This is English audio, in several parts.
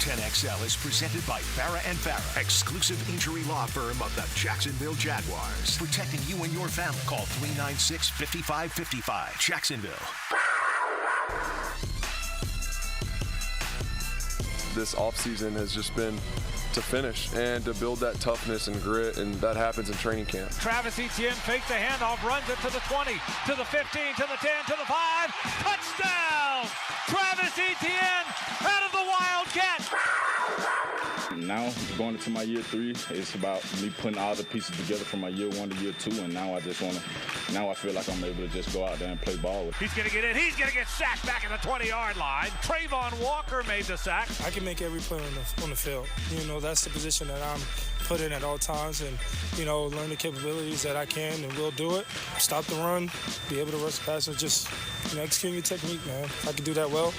1010XL is presented by Farah & Farah, exclusive injury law firm of the Jacksonville Jaguars. Protecting you and your family. Call 396-5555. Jacksonville. This offseason has just been to finish and to build that toughness and grit, and that happens in training camp. Travis Etienne fakes the handoff, runs it to the 20, to the 15, to the 10, to the 5. Touchdown! Travis Etienne out of the Wildcat. Now, going into my year 3, it's about me putting all the pieces together from my year 1 to year 2, and now I feel like I'm able to just go out there and play ball with it. He's going to get in. He's going to get sacked back at the 20-yard line. Trayvon Walker made the sack. I can make every play on the field. You know, that's the position that I'm put in at all times, and, you know, learn the capabilities that I can and will do it. Stop the run, be able to rush the passer, just, you know, execute your technique, man. If I can do that well,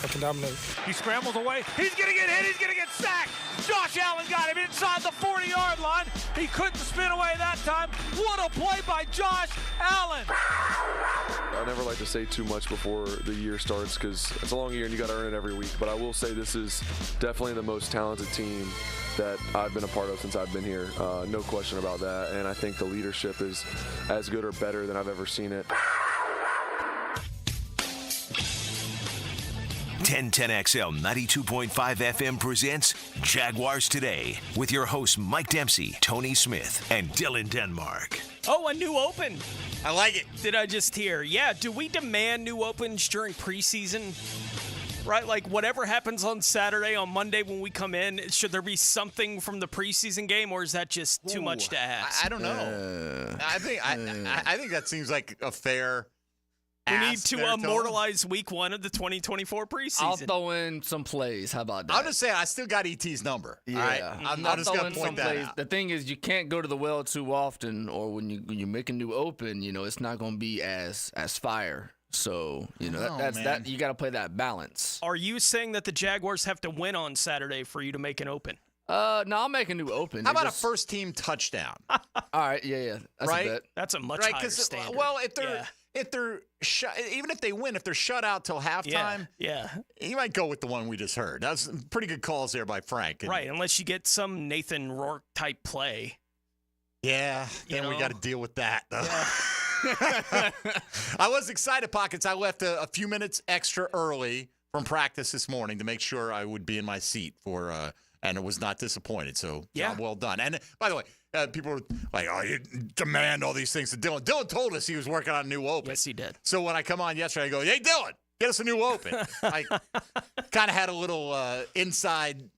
I can dominate. He scrambles away. He's going to get hit. He's going to get sacked. Josh Allen got him inside the 40-yard line. He couldn't spin away that time. What a play by Josh Allen. I never like to say too much before the year starts because it's a long year and you got to earn it every week. But I will say this is definitely the most talented team that I've been a part of since I've been here. No question about that. And I think the leadership is as good or better than I've ever seen it. 1010XL 92.5 FM presents Jaguars Today with your hosts Mike Dempsey, Tony Smith, and Dylan Denmark. Oh, a new open. I like it. Did I just hear? Yeah, do we demand new opens during preseason? Right, like whatever happens on Saturday, on Monday when we come in, should there be something from the preseason game, or is that just too much to ask? I don't know. I think that seems like a fair We need to immortalize week 1 of the 2024 preseason. I'll throw in some plays. How about that? I'll just say I still got ET's number. Yeah. All right? I'm just going to point that out. The thing is, you can't go to the well too often, or when you make a new open, you know, it's not going to be as fire. So, you know, that you got to play that balance. Are you saying that the Jaguars have to win on Saturday for you to make an open? No, I'll make a new open. How about a first-team touchdown? All right, yeah. That's right? a bet. That's a much higher standard. Well, if they're even if they win, if they're shut out till halftime, you might go with the one we just heard. That's pretty good calls there by Frank. Right, unless you get some Nathan Rourke type play. Yeah, then we got to deal with that. Yeah. I was excited, Pockets. I left a few minutes extra early from practice this morning to make sure I would be in my seat for, and it was not disappointed. So, job well done. And by the way, people were like, "Oh, you demand all these things to Dylan." Dylan told us he was working on a new open. Yes, he did. So when I come on yesterday, I go, "Hey, Dylan, get us a new open." I kind of had a little inside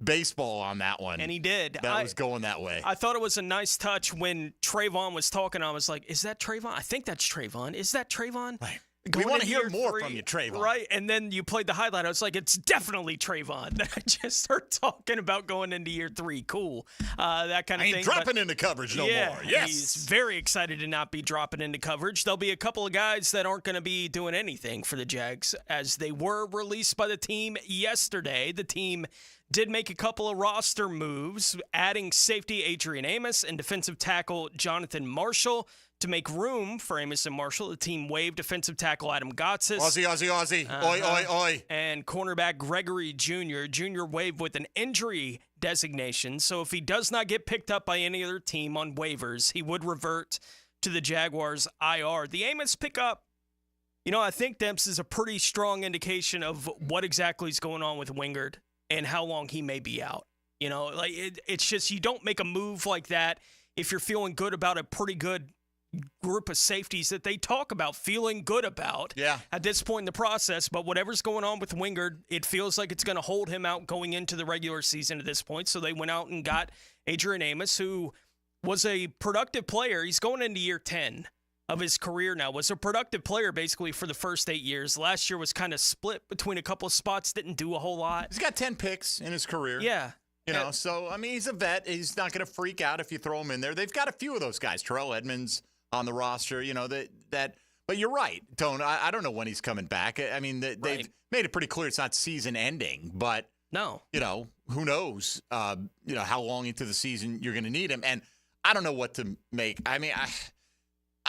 baseball on that one. And he did. That was going that way. I thought it was a nice touch when Trayvon was talking. I was like, is that Trayvon? I think that's Trayvon. Is that Trayvon? Right. We want to hear more from you, Trayvon. Right, and then you played the highlight. I was like, it's definitely Trayvon. I just heard talking about going into year 3. Cool. That kind of thing. Ain't dropping into coverage no more. Yes. He's very excited to not be dropping into coverage. There'll be a couple of guys that aren't going to be doing anything for the Jags as they were released by the team yesterday. The team did make a couple of roster moves, adding safety Adrian Amos and defensive tackle Jonathan Marshall. To make room for Amos and Marshall, the team waived defensive tackle Adam Gotsis. Aussie. Oi. And cornerback Gregory Jr. Jr. waived with an injury designation. So if he does not get picked up by any other team on waivers, he would revert to the Jaguars IR. The Amos pickup, you know, I think Demps is a pretty strong indication of what exactly is going on with Wingard and how long he may be out. You know, like it's just you don't make a move like that if you're feeling good about a pretty good group of safeties that they talk about feeling good about at this point in the process. But whatever's going on with Wingard, it feels like it's going to hold him out going into the regular season at this point. So they went out and got Adrian Amos, who was a productive player. He's going into year 10 of his career now, was a productive player basically for the first 8 years. Last year was kind of split between a couple of spots, didn't do a whole lot. He's got 10 picks in his career. Yeah. You know, so, I mean, he's a vet. He's not going to freak out if you throw him in there. They've got a few of those guys. Terrell Edmonds on the roster, you know, that but you're right, Tone. I don't know when he's coming back. I mean, they've made it pretty clear it's not season ending, but no, you know, who knows, you know, how long into the season you're going to need him. And I don't know what to make. I mean,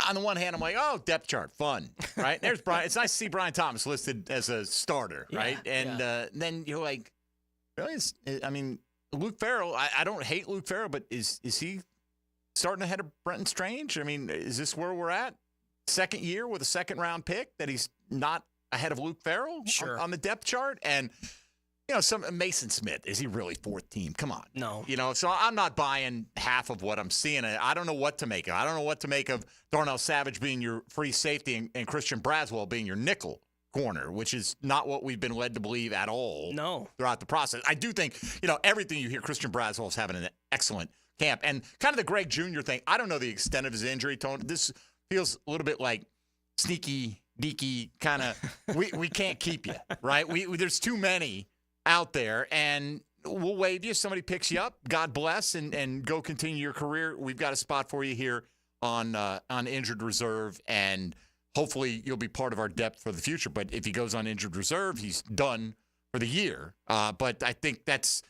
on the one hand, I'm like, oh, depth chart, fun, right? There's Brian. It's nice to see Brian Thomas listed as a starter, right? And then you're like, Really? I mean, Luke Farrell, I don't hate Luke Farrell, but is he starting ahead of Brenton Strange? I mean, is this where we're at? Second year with a second-round pick that he's not ahead of Luke Farrell on the depth chart? And, some Mason Smith, is he really fourth team? Come on. No. So I'm not buying half of what I'm seeing. I don't know what to make of. I don't know what to make of Darnell Savage being your free safety and Christian Braswell being your nickel corner, which is not what we've been led to believe at all throughout the process. I do think, everything you hear, Christian Braswell is having an excellent camp. And kind of the Greg Jr. thing, I don't know the extent of his injury, Tony. This feels a little bit like sneaky, deaky kind of, we can't keep you, right? There's too many out there, and we'll waive you. Somebody picks you up. God bless, and go continue your career. We've got a spot for you here on injured reserve, and hopefully you'll be part of our depth for the future. But if he goes on injured reserve, he's done for the year. But I think that's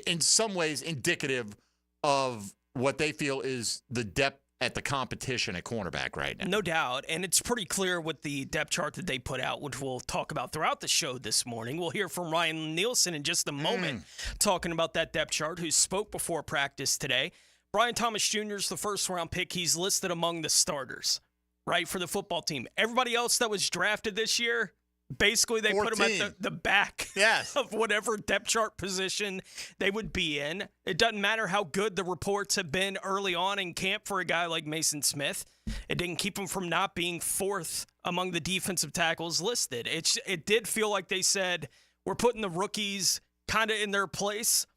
in some ways indicative of what they feel is the depth at the competition at cornerback right now. No doubt. And it's pretty clear with the depth chart that they put out, which we'll talk about throughout the show this morning. We'll hear from Ryan Nielsen in just a moment talking about that depth chart, who spoke before practice today. Brian Thomas Jr. is the first-round pick. He's listed among the starters, right, for the football team. Everybody else that was drafted this year, basically they 14. Put him at the back of whatever depth chart position they would be in. It doesn't matter how good the reports have been early on in camp for a guy like Mason Smith. It didn't keep him from not being fourth among the defensive tackles listed. It did feel like they said, we're putting the rookies kind of in their place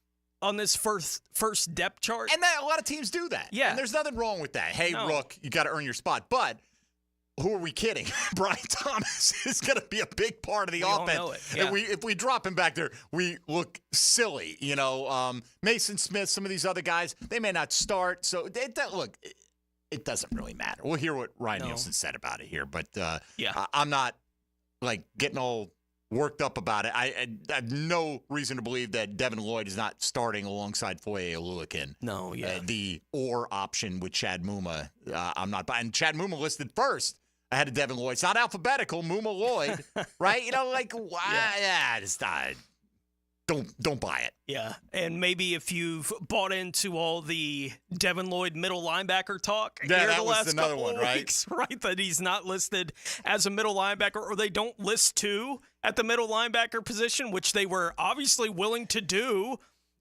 on this first depth chart. And a lot of teams do that. Yeah. And there's nothing wrong with that. Hey, Rook, you got to earn your spot. But who are we kidding? Brian Thomas is going to be a big part of the offense. Know it. Yeah. And if we drop him back there, we look silly. Mason Smith, some of these other guys, they may not start. So, it doesn't really matter. We'll hear what Ryan Nielsen said about it here. But I'm not, getting all worked up about it. I have no reason to believe that Devin Lloyd is not starting alongside Foye Oluokun. No, the or option with Chad Muma, I'm not buying. Chad Muma listed first ahead of Devin Lloyd. It's not alphabetical. Muma Lloyd, right? Just don't buy it. Yeah, and maybe if you've bought into all the Devin Lloyd middle linebacker talk that was another one, right? Right, that he's not listed as a middle linebacker, or they don't list two at the middle linebacker position, which they were obviously willing to do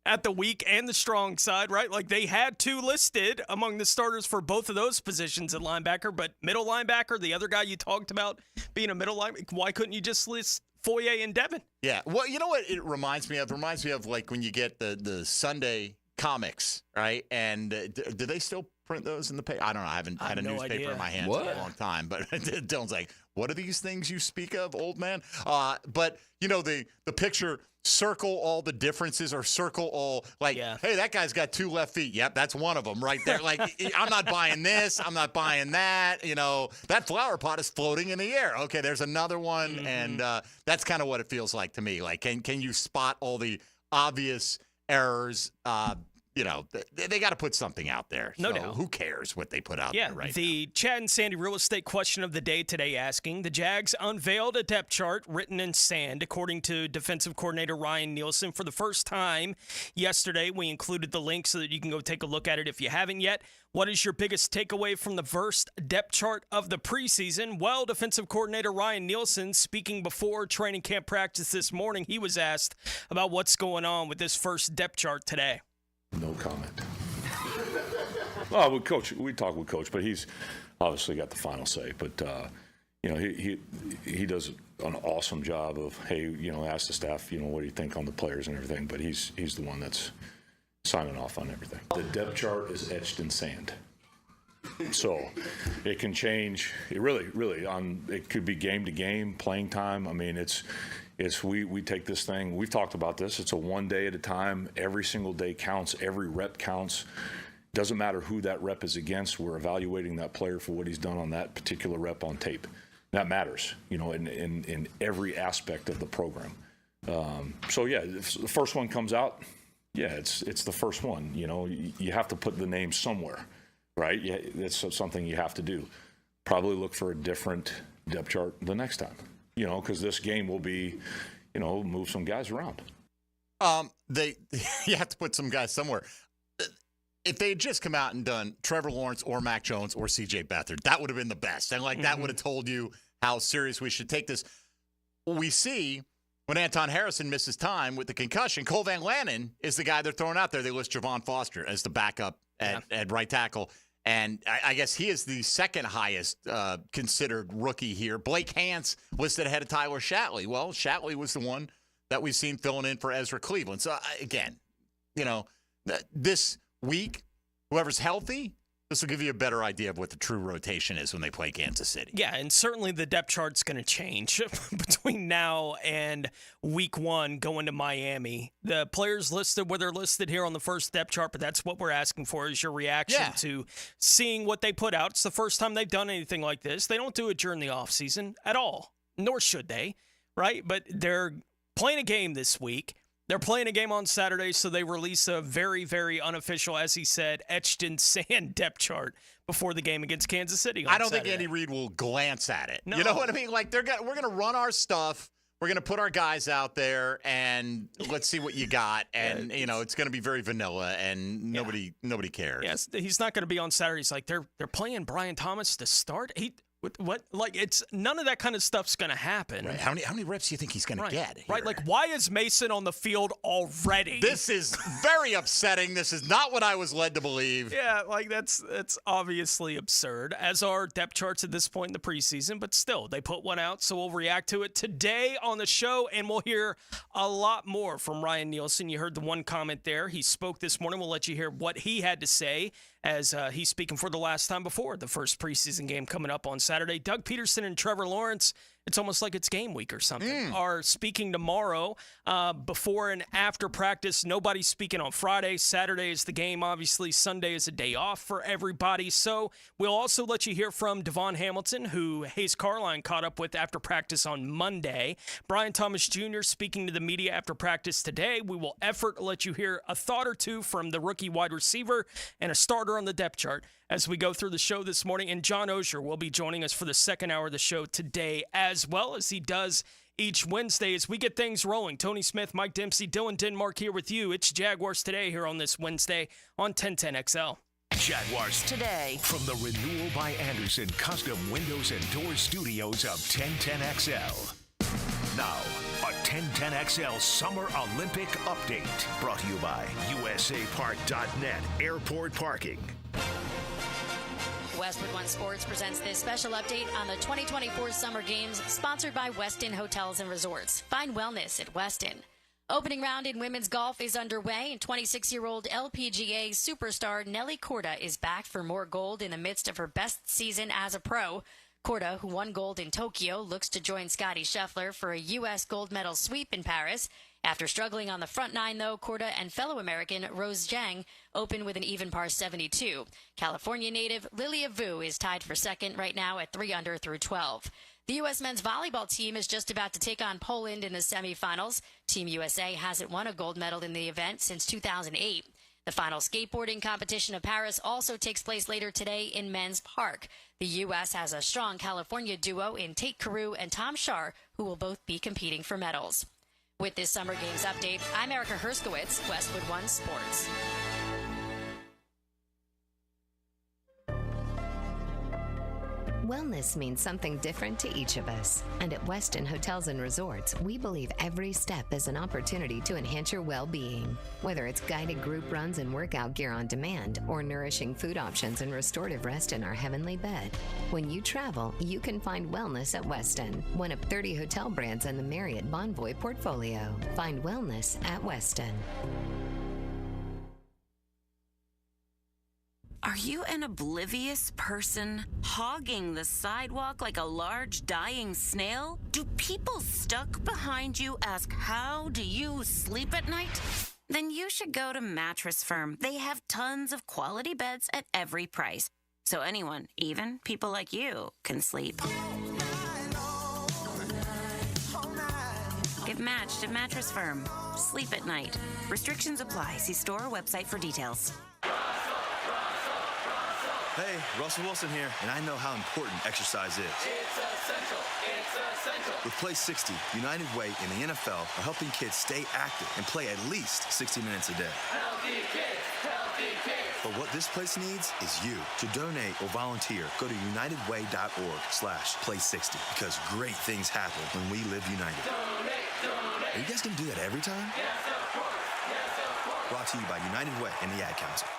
at the weak and the strong side, right? Like they had two listed among the starters for both of those positions at linebacker, but middle linebacker, the other guy you talked about being a middle linebacker, why couldn't you just list Foye and Devin? Yeah. Well, you know what it reminds me of? It reminds me of like when you get the Sunday comics, right? And do they still print those in the paper? I don't know. I haven't had a newspaper in my hands in a long time. But Dylan's like, what are these things you speak of, old man? But, the picture, circle all the differences or circle all, hey, that guy's got two left feet. Yep, that's one of them right there. Like, I'm not buying this. I'm not buying that. That flower pot is floating in the air. Okay, there's another one. Mm-hmm. And that's kind of what it feels like to me. Like, can you spot all the obvious errors? They got to put something out there. No doubt. Who cares what they put out there right now? The Chad and Sandy real estate question of the day today asking, the Jags unveiled a depth chart written in sand, according to defensive coordinator Ryan Nielsen. For the first time yesterday, we included the link so that you can go take a look at it if you haven't yet. What is your biggest takeaway from the first depth chart of the preseason? Well, defensive coordinator Ryan Nielsen, speaking before training camp practice this morning, he was asked about what's going on with this first depth chart today. No comment. Well, we talk with Coach, but he's obviously got the final say. But he does an awesome job of ask the staff, what do you think on the players and everything. But he's the one that's signing off on everything. The depth chart is etched in sand, so it can change. It really it could be game to game, playing time. I mean, we take this thing, we've talked about this, it's a one day at a time. Every single day counts, every rep counts. Doesn't matter who that rep is against, we're evaluating that player for what he's done on that particular rep on tape. That matters, in every aspect of the program. If the first one comes out, it's the first one. You have to put the name somewhere, right? Yeah, it's something you have to do. Probably look for a different depth chart the next time. Because this game will be, move some guys around. You have to put some guys somewhere. If they had just come out and done Trevor Lawrence or Mac Jones or C.J. Beathard, that would have been the best. And that would have told you how serious we should take this. We see when Anton Harrison misses time with the concussion, Cole Van Lanen is the guy they're throwing out there. They list Javon Foster as the backup at right tackle. And I guess he is the second highest considered rookie here. Blake Hance listed ahead of Tyler Shatley. Well, Shatley was the one that we've seen filling in for Ezra Cleveland. So, again, this week, whoever's healthy, this will give you a better idea of what the true rotation is when they play Kansas City. Yeah, and certainly the depth chart's going to change between now and week 1 going to Miami. The players listed where they're listed here on the first depth chart, but that's what we're asking for is your reaction to seeing what they put out. It's the first time they've done anything like this. They don't do it during the offseason at all, nor should they, right? But they're playing a game this week. They're playing a game on Saturday, so they release a very, very unofficial, as he said, etched-in-sand depth chart before the game against Kansas City on I don't Saturday. think Andy Reid will glance at it. No. You know what I mean? We're going to run our stuff. We're going to put our guys out there, and let's see what you got. And, it's going to be very vanilla, and nobody cares. Yes, he's not going to be on Saturday. He's like, they're playing Brian Thomas to start? What? Like, it's none of that kind of stuff's going to happen. Right. How many reps do you think he's going to get here? Right. Like, why is Mason on the field already? This is very upsetting. This is not what I was led to believe. Yeah, like that's obviously absurd, as are depth charts at this point in the preseason. But still, they put one out, so we'll react to it today on the show, and we'll hear a lot more from Ryan Nielsen. You heard the one comment there. He spoke this morning. We'll let you hear what he had to say as he's speaking for the last time before the first preseason game coming up on Saturday. Doug Pederson and Trevor Lawrence, it's almost like it's game week or something, are speaking tomorrow before and after practice. Nobody's speaking on Friday. Saturday is the game, obviously. Sunday is a day off for everybody. So we'll also let you hear from Devon Hamilton, who Hayes Carline caught up with after practice on Monday. Brian Thomas Jr. speaking to the media after practice today. We will let you hear a thought or two from the rookie wide receiver and a starter on the depth chart as we go through the show this morning. And John Oehser will be joining us for the second hour of the show today, as well as he does each Wednesday as we get things rolling. Tony Smith, Mike Dempsey, Dylan Denmark here with you. It's Jaguars Today here on this Wednesday on 1010XL. Jaguars Today. From the Renewal by Anderson Custom Windows and Doors Studios of 1010XL. Now, a 1010XL Summer Olympic Update. Brought to you by USAPark.net Airport Parking. Westwood One Sports presents this special update on the 2024 Summer Games, sponsored by Westin Hotels and Resorts. Find wellness at Westin. Opening round in women's golf is underway, and 26-year-old LPGA superstar Nelly Korda is back for more gold in the midst of her best season as a pro. Korda, who won gold in Tokyo, looks to join Scottie Scheffler for a U.S. gold medal sweep in Paris. After struggling on the front nine, though, Korda and fellow American Rose Zhang open with an even par 72. California native Lilia Vu is tied for second right now at 3 under through 12. The U.S. men's volleyball team is just about to take on Poland in the semifinals. Team USA hasn't won a gold medal in the event since 2008. The final skateboarding competition of Paris also takes place later today in Men's Park. The U.S. has a strong California duo in Tate Carew and Tom Schaar, who will both be competing for medals. With this Summer Games update, I'm Erica Herskowitz, Westwood One Sports. Wellness means something different to each of us. And at Westin Hotels and Resorts, we believe every step is an opportunity to enhance your well-being. Whether it's guided group runs and workout gear on demand, or nourishing food options and restorative rest in our heavenly bed. When you travel, you can find wellness at Westin, one of 30 hotel brands in the Marriott Bonvoy portfolio. Find wellness at Westin. Are you an oblivious person, hogging the sidewalk like a large dying snail? Do people stuck behind you ask, how do you sleep at night? Then you should go to Mattress Firm. They have tons of quality beds at every price. So anyone, even people like you, can sleep. Get matched at Mattress Firm. Sleep at night. Restrictions apply. See store or website for details. Hey, Russell Wilson here, and I know how important exercise is. It's essential. It's essential. With Play 60, United Way and the NFL are helping kids stay active and play at least 60 minutes a day. Healthy kids. Healthy kids. But what this place needs is you. To donate or volunteer, go to unitedway.org/play60 because great things happen when we live united. Donate. Are you guys going to do that every time? Yes, of course. Yes, of course. Brought to you by United Way and the Ad Council.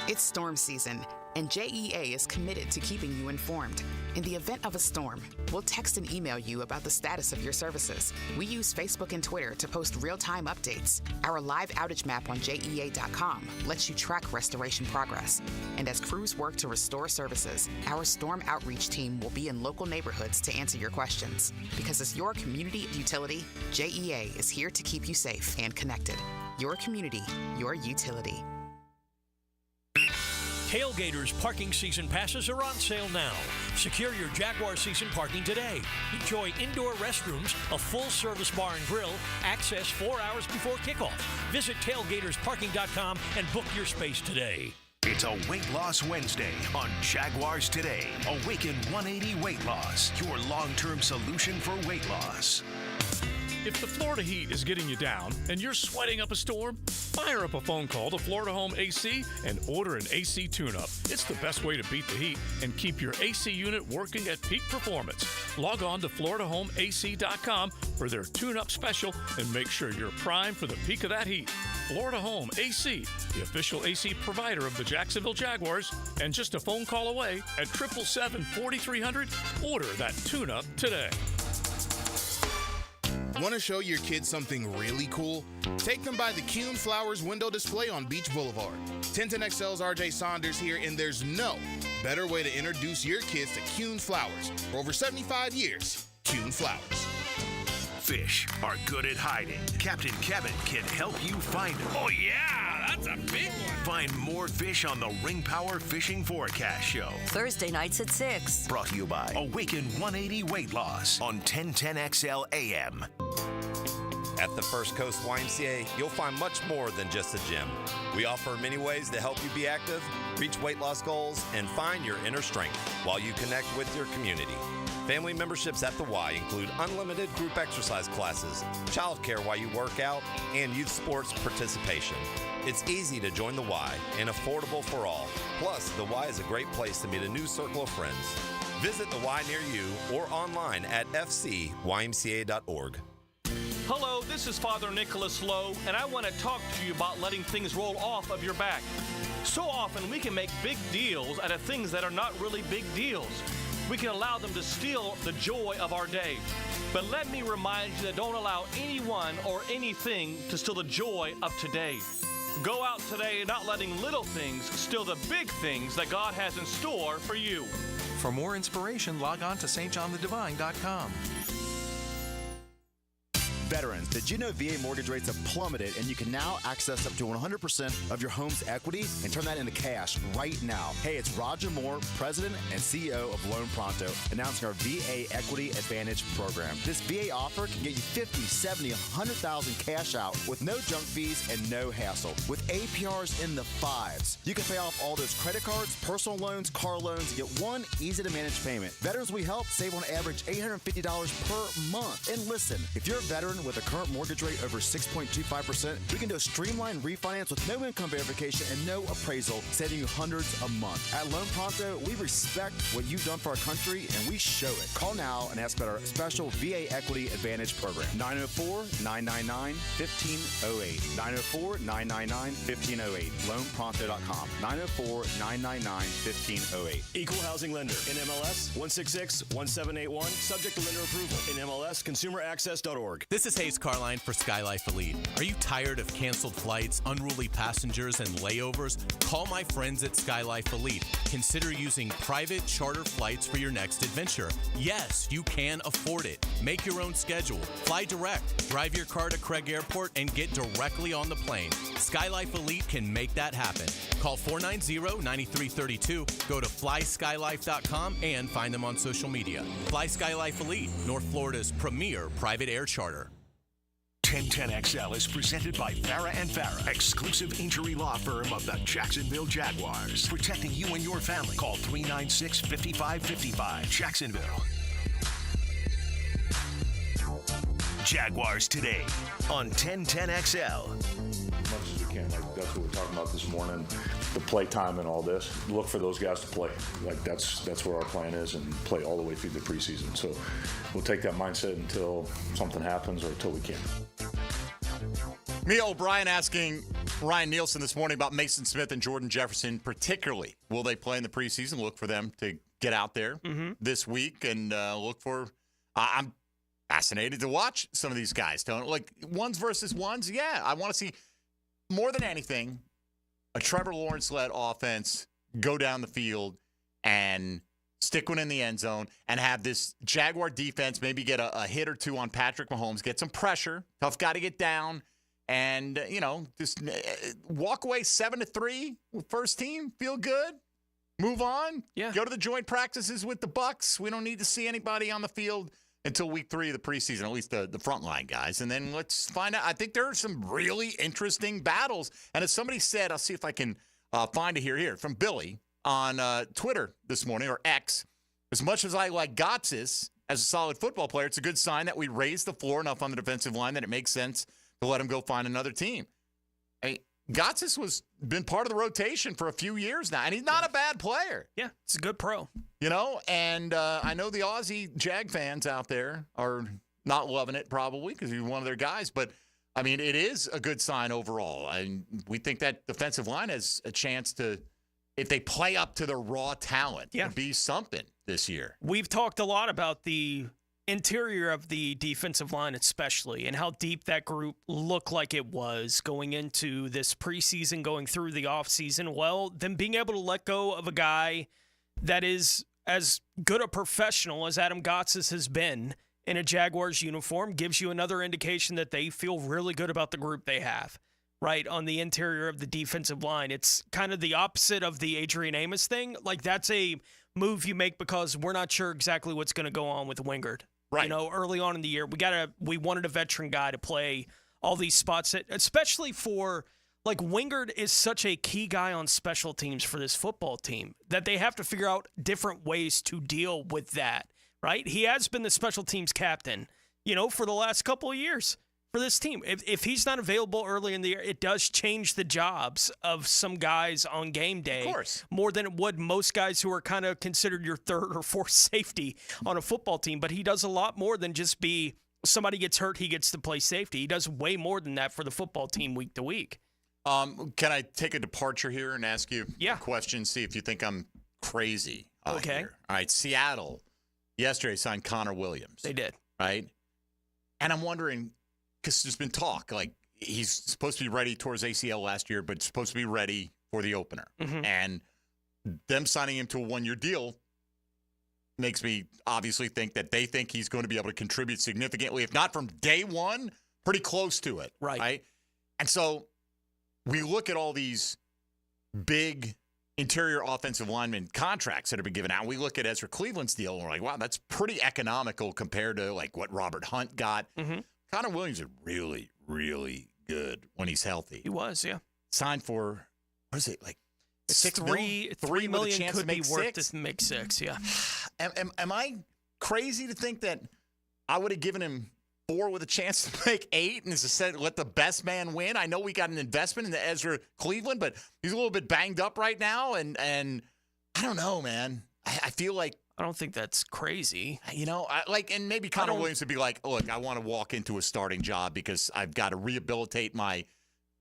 It's storm season, and JEA is committed to keeping you informed. In the event of a storm, we'll text and email you about the status of your services. We use Facebook and Twitter to post real-time updates. Our live outage map on JEA.com lets you track restoration progress. And as crews work to restore services, our storm outreach team will be in local neighborhoods to answer your questions. Because as your community utility, JEA is here to keep you safe and connected. Your community, your utility. Tailgaters parking season passes are on sale now. Secure your Jaguars season parking today. Enjoy indoor restrooms, a full-service bar and grill, access 4 hours before kickoff. Visit tailgatorsparking.com and book your space today. It's a Weight Loss Wednesday on Jaguars Today. Awaken 180 Weight Loss, your long-term solution for weight loss. If the Florida heat is getting you down and you're sweating up a storm, fire up a phone call to Florida Home AC and order an AC tune-up. It's the best way to beat the heat and keep your AC unit working at peak performance. Log on to FloridaHomeAC.com for their tune-up special and make sure you're primed for the peak of that heat. Florida Home AC, the official AC provider of the Jacksonville Jaguars, and just a phone call away at 777-4300. Order that tune-up today. Want to show your kids something really cool? Take them by the Kuhn Flowers window display on Beach Boulevard. 1010XL's RJ Saunders here, and there's no better way to introduce your kids to Kuhn Flowers. For over 75 years, Kuhn Flowers. Fish are good at hiding. Captain Kevin can help you find them. Oh, yeah, that's a big one. Find more fish on the Ring Power Fishing Forecast Show. Thursday nights at 6. Brought to you by Awaken 180 Weight Loss on 1010XL AM. At the First Coast YMCA, you'll find much more than just a gym. We offer many ways to help you be active, reach weight loss goals, and find your inner strength while you connect with your community. Family memberships at the Y include unlimited group exercise classes, childcare while you work out, and youth sports participation. It's easy to join the Y and affordable for all. Plus, the Y is a great place to meet a new circle of friends. Visit the Y near you or online at fcymca.org. Hello, this is Father Nicholas Lowe, and I want to talk to you about letting things roll off of your back. So often we can make big deals out of things that are not really big deals. We can allow them to steal the joy of our day. But let me remind you that don't allow anyone or anything to steal the joy of today. Go out today not letting little things steal the big things that God has in store for you. For more inspiration, log on to stjohnthedivine.com. Veterans, did you know VA mortgage rates have plummeted and you can now access up to 100% of your home's equity and turn that into cash right now? Hey, it's Roger Moore, President and CEO of Loan Pronto, announcing our VA Equity Advantage program. This VA offer can get you $50,000, $70,000, $100,000 cash out with no junk fees and no hassle. With APRs in the 5s, you can pay off all those credit cards, personal loans, car loans, and get one easy-to-manage payment. Veterans we help save on average $850 per month. And listen, if you're a veteran with a current mortgage rate over 6.25%, we can do a streamlined refinance with no income verification and no appraisal, saving you hundreds a month. At Loan Pronto, we respect what you've done for our country, and we show it. Call now and ask about our special VA Equity Advantage program. 904-999-1508. 904-999-1508. LoanPronto.com. 904-999-1508. Equal housing lender. NMLS 166-1781. Subject to lender approval. NMLS consumeraccess.org. This is Hayes Carline for SkyLife Elite. Are you tired of canceled flights, unruly passengers, and layovers? Call my friends at SkyLife Elite. Consider using private charter flights for your next adventure. Yes, you can afford it. Make your own schedule. Fly direct. Drive your car to Craig Airport and get directly on the plane. SkyLife Elite can make that happen. Call 490-9332. Go to flyskylife.com and find them on social media. Fly SkyLife Elite, North Florida's premier private air charter. 1010XL is presented by Farah and Farah, exclusive injury law firm of the Jacksonville Jaguars. Protecting you and your family. Call 396-5555. Jacksonville. Jaguars Today on 1010XL. As much as we can, like that's what we're talking about this morning, the play time and all this. Look for those guys to play. Like that's where our plan is, and play all the way through the preseason. So we'll take that mindset until something happens or until we can. Mia O'Brien asking Ryan Nielsen this morning about Mason Smith and Jordan Jefferson particularly. Will they play in the preseason? Look for them to get out there this week and look for I'm fascinated to watch some of these guys. Like ones versus ones. Yeah, I want to see more than anything a Trevor Lawrence-led offense go down the field and stick one in the end zone and have this Jaguar defense maybe get a hit or two on Patrick Mahomes, get some pressure, tough guy to get down, and, just walk away 7-3 with first team, feel good, move on, go to the joint practices with the Bucs. We don't need to see anybody on the field until week 3 of the preseason, at least the frontline guys. And then let's find out. I think there are some really interesting battles. And as somebody said, I'll see if I can find it here, from Billy on Twitter this morning, or X. As much as I like Gotsis as a solid football player, it's a good sign that we raised the floor enough on the defensive line that it makes sense to let him go find another team. Hey, Gotsis was been part of the rotation for a few years now, and he's not a bad player. Yeah, it's a good pro. And I know the Aussie Jag fans out there are not loving it probably because he's one of their guys, but, I mean, it is a good sign overall. We think that defensive line has a chance to, if they play up to their raw talent, be something this year. We've talked a lot about the interior of the defensive line especially, and how deep that group looked like it was going into this preseason, going through the offseason. Well, then being able to let go of a guy that is as good a professional as Adam Gotsis has been in a Jaguars uniform gives you another indication that they feel really good about the group they have, right, on the interior of the defensive line. It's kind of the opposite of the Adrian Amos thing. Like, that's a move you make because we're not sure exactly what's going to go on with Wingard. Right. Early on in the year, we wanted a veteran guy to play all these spots, especially for, like, Wingard is such a key guy on special teams for this football team that they have to figure out different ways to deal with that, right? He has been the special teams captain, for the last couple of years for this team. If he's not available early in the year, it does change the jobs of some guys on game day. Of course. More than it would most guys who are kind of considered your third or fourth safety on a football team. But he does a lot more than just be somebody gets hurt, he gets to play safety. He does way more than that for the football team week to week. Can I take a departure here and ask you a question, see if you think I'm crazy here? All right, Seattle yesterday signed Connor Williams. They did. Right? And I'm wondering, because there's been talk, like he's supposed to be ready towards ACL last year, but supposed to be ready for the opener. And them signing him to a one-year deal makes me obviously think that they think he's going to be able to contribute significantly, if not from day one, pretty close to it. Right? And so we look at all these big interior offensive lineman contracts that have been given out. We look at Ezra Cleveland's deal, and we're like, wow, that's pretty economical compared to like what Robert Hunt got. Connor Williams is really, really good when he's healthy. He was, yeah. Signed for, what is it, like $3 million could be worth to make $6, yeah. Am I crazy to think that I would have given him $4 with a chance to make $8 and instead let the best man win? I know we got an investment in the Ezra Cleveland, but he's a little bit banged up right now, and I don't know, man. I feel like I don't think that's crazy. And maybe Connor Williams would be like, look, I want to walk into a starting job because I've got to rehabilitate my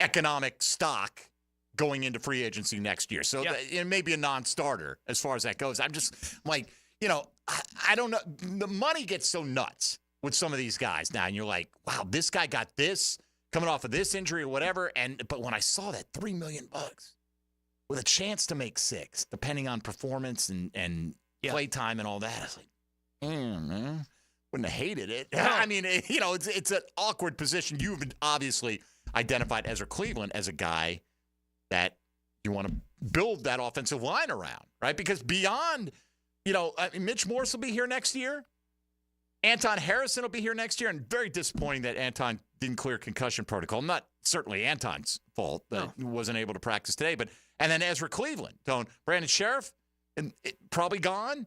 economic stock going into free agency next year. So it may be a non-starter as far as that goes. I'm just like, I don't know. The money gets so nuts with some of these guys now, and you're like, wow, this guy got this coming off of this injury or whatever. But when I saw that $3 million with a chance to make $6, depending on performance and play time and all that, I was like, man, wouldn't have hated it. I mean, it's an awkward position. You've obviously identified Ezra Cleveland as a guy that you want to build that offensive line around, right? Because beyond, Mitch Morse will be here next year. Anton Harrison will be here next year, and very disappointing that Anton didn't clear concussion protocol. Not certainly Anton's fault that he wasn't able to practice today, and then Ezra Cleveland, Brandon Sheriff, and probably gone.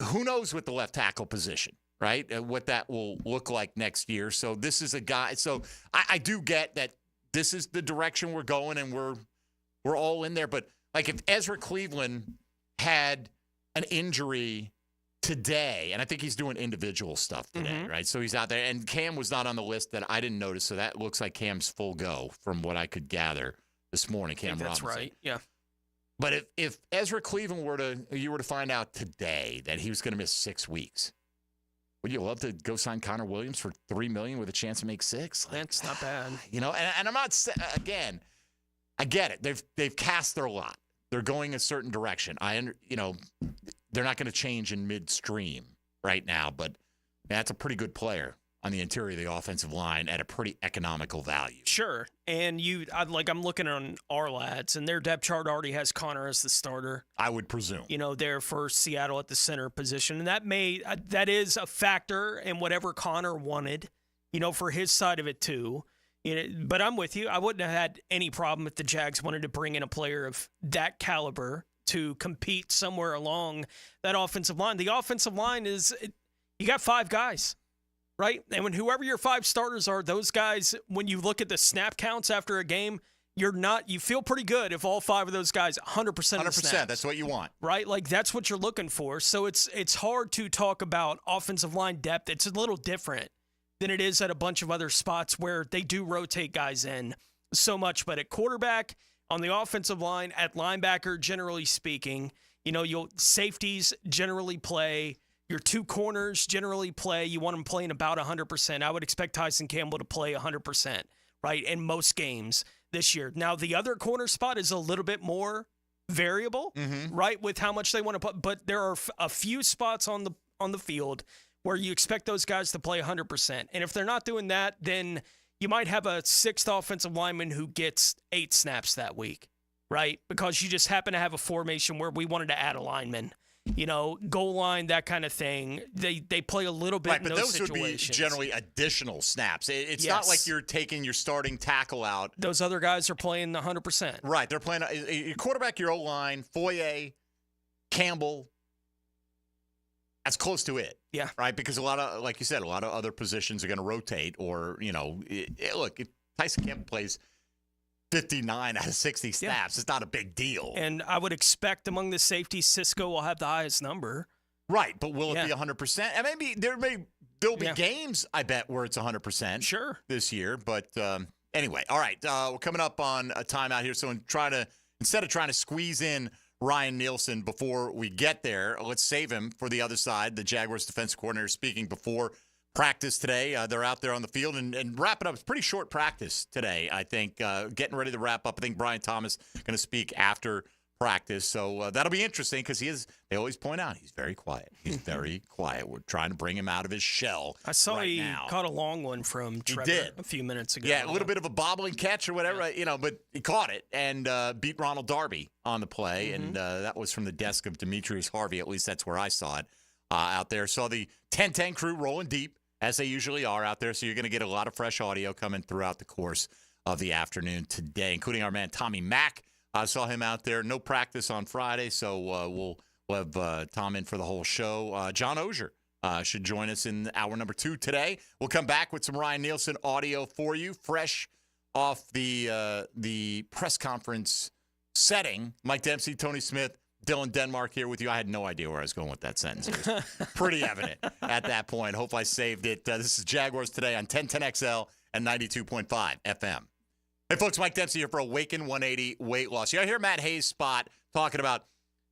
Who knows with the left tackle position, right? What that will look like next year. So this is a guy. So I do get that this is the direction we're going, and we're all in there. But like if Ezra Cleveland had an injury today, and I think he's doing individual stuff today, right? So he's out there, and Cam was not on the list that I didn't notice, so that looks like Cam's full go from what I could gather this morning. Cam Robinson. That's right, yeah. But if Ezra Cleveland you were to find out today that he was going to miss 6 weeks, would you love to go sign Connor Williams for $3 million with a chance to make $6 million? That's not bad. And I'm not again. I get it. They've cast their lot. They're going a certain direction. They're not going to change in midstream right now, but that's a pretty good player on the interior of the offensive line at a pretty economical value. Sure. And I'm looking on our lads, and their depth chart already has Connor as the starter. I would presume. There for Seattle at the center position. And that is a factor in whatever Connor wanted, for his side of it too. But I'm with you. I wouldn't have had any problem if the Jags wanted to bring in a player of that caliber to compete somewhere along that offensive line. The offensive line you got 5 guys, right? And when whoever your 5 starters are, those guys, when you look at the snap counts after a game, you feel pretty good if all 5 of those guys 100% of the snaps. That's what you want. Right? Like that's what you're looking for. So it's hard to talk about offensive line depth. It's a little different than it is at a bunch of other spots where they do rotate guys in so much. But at quarterback, on the offensive line, at linebacker, generally speaking, safeties generally play. Your 2 corners generally play. You want them playing about 100%. I would expect Tyson Campbell to play 100%, right, in most games this year. Now, the other corner spot is a little bit more variable, right, with how much they want to put. But there are a few spots on the field where you expect those guys to play 100%. And if they're not doing that, then you might have a 6th offensive lineman who gets 8 snaps that week, right? Because you just happen to have a formation where we wanted to add a lineman. Goal line, that kind of thing. They play a little bit in those situations. But those would be generally additional snaps. It's Yes. not like you're taking your starting tackle out. Those other guys are playing 100%. Right. They're playing your quarterback, your O-line, Foye, Campbell. That's close to it. Yeah. Right? Because like you said, a lot of other positions are going to rotate or, look, if Tyson Campbell plays 59 out of 60 snaps, it's not a big deal. And I would expect among the safeties, Cisco will have the highest number. Right. But will it be 100%? And maybe there'll be games, I bet, where it's 100% this year. But anyway, all right. We're coming up on a timeout here. So instead of trying to squeeze in Ryan Nielsen before we get there, let's save him for the other side. The Jaguars defensive coordinator speaking before practice today. They're out there on the field and wrapping up. It's pretty short practice today, I think. Getting ready to wrap up. I think Brian Thomas going to speak after practice. So that'll be interesting because they always point out he's very quiet. He's very quiet. We're trying to bring him out of his shell. I saw he caught a long one from Trevor a few minutes ago. Yeah, a little bit of a bobbling catch or whatever, but he caught it and beat Ronald Darby on the play. And that was from the desk of Demetrius Harvey. At least that's where I saw it out there. Saw the 10-10 crew rolling deep, as they usually are out there. So you're going to get a lot of fresh audio coming throughout the course of the afternoon today, including our man Tommy Mack. I saw him out there. No practice on Friday, so we'll have Tom in for the whole show. John Oehser should join us in hour number 2 today. We'll come back with some Ryan Nielsen audio for you, fresh off the press conference setting. Mike Dempsey, Tony Smith, Dylan Denmark here with you. I had no idea where I was going with that sentence. It was pretty evident at that point. Hope I saved it. This is Jaguars Today on 1010XL and 92.5 FM. Hey, folks, Mike Dempsey here for Awaken 180 Weight Loss. I hear Matt Hayes' spot talking about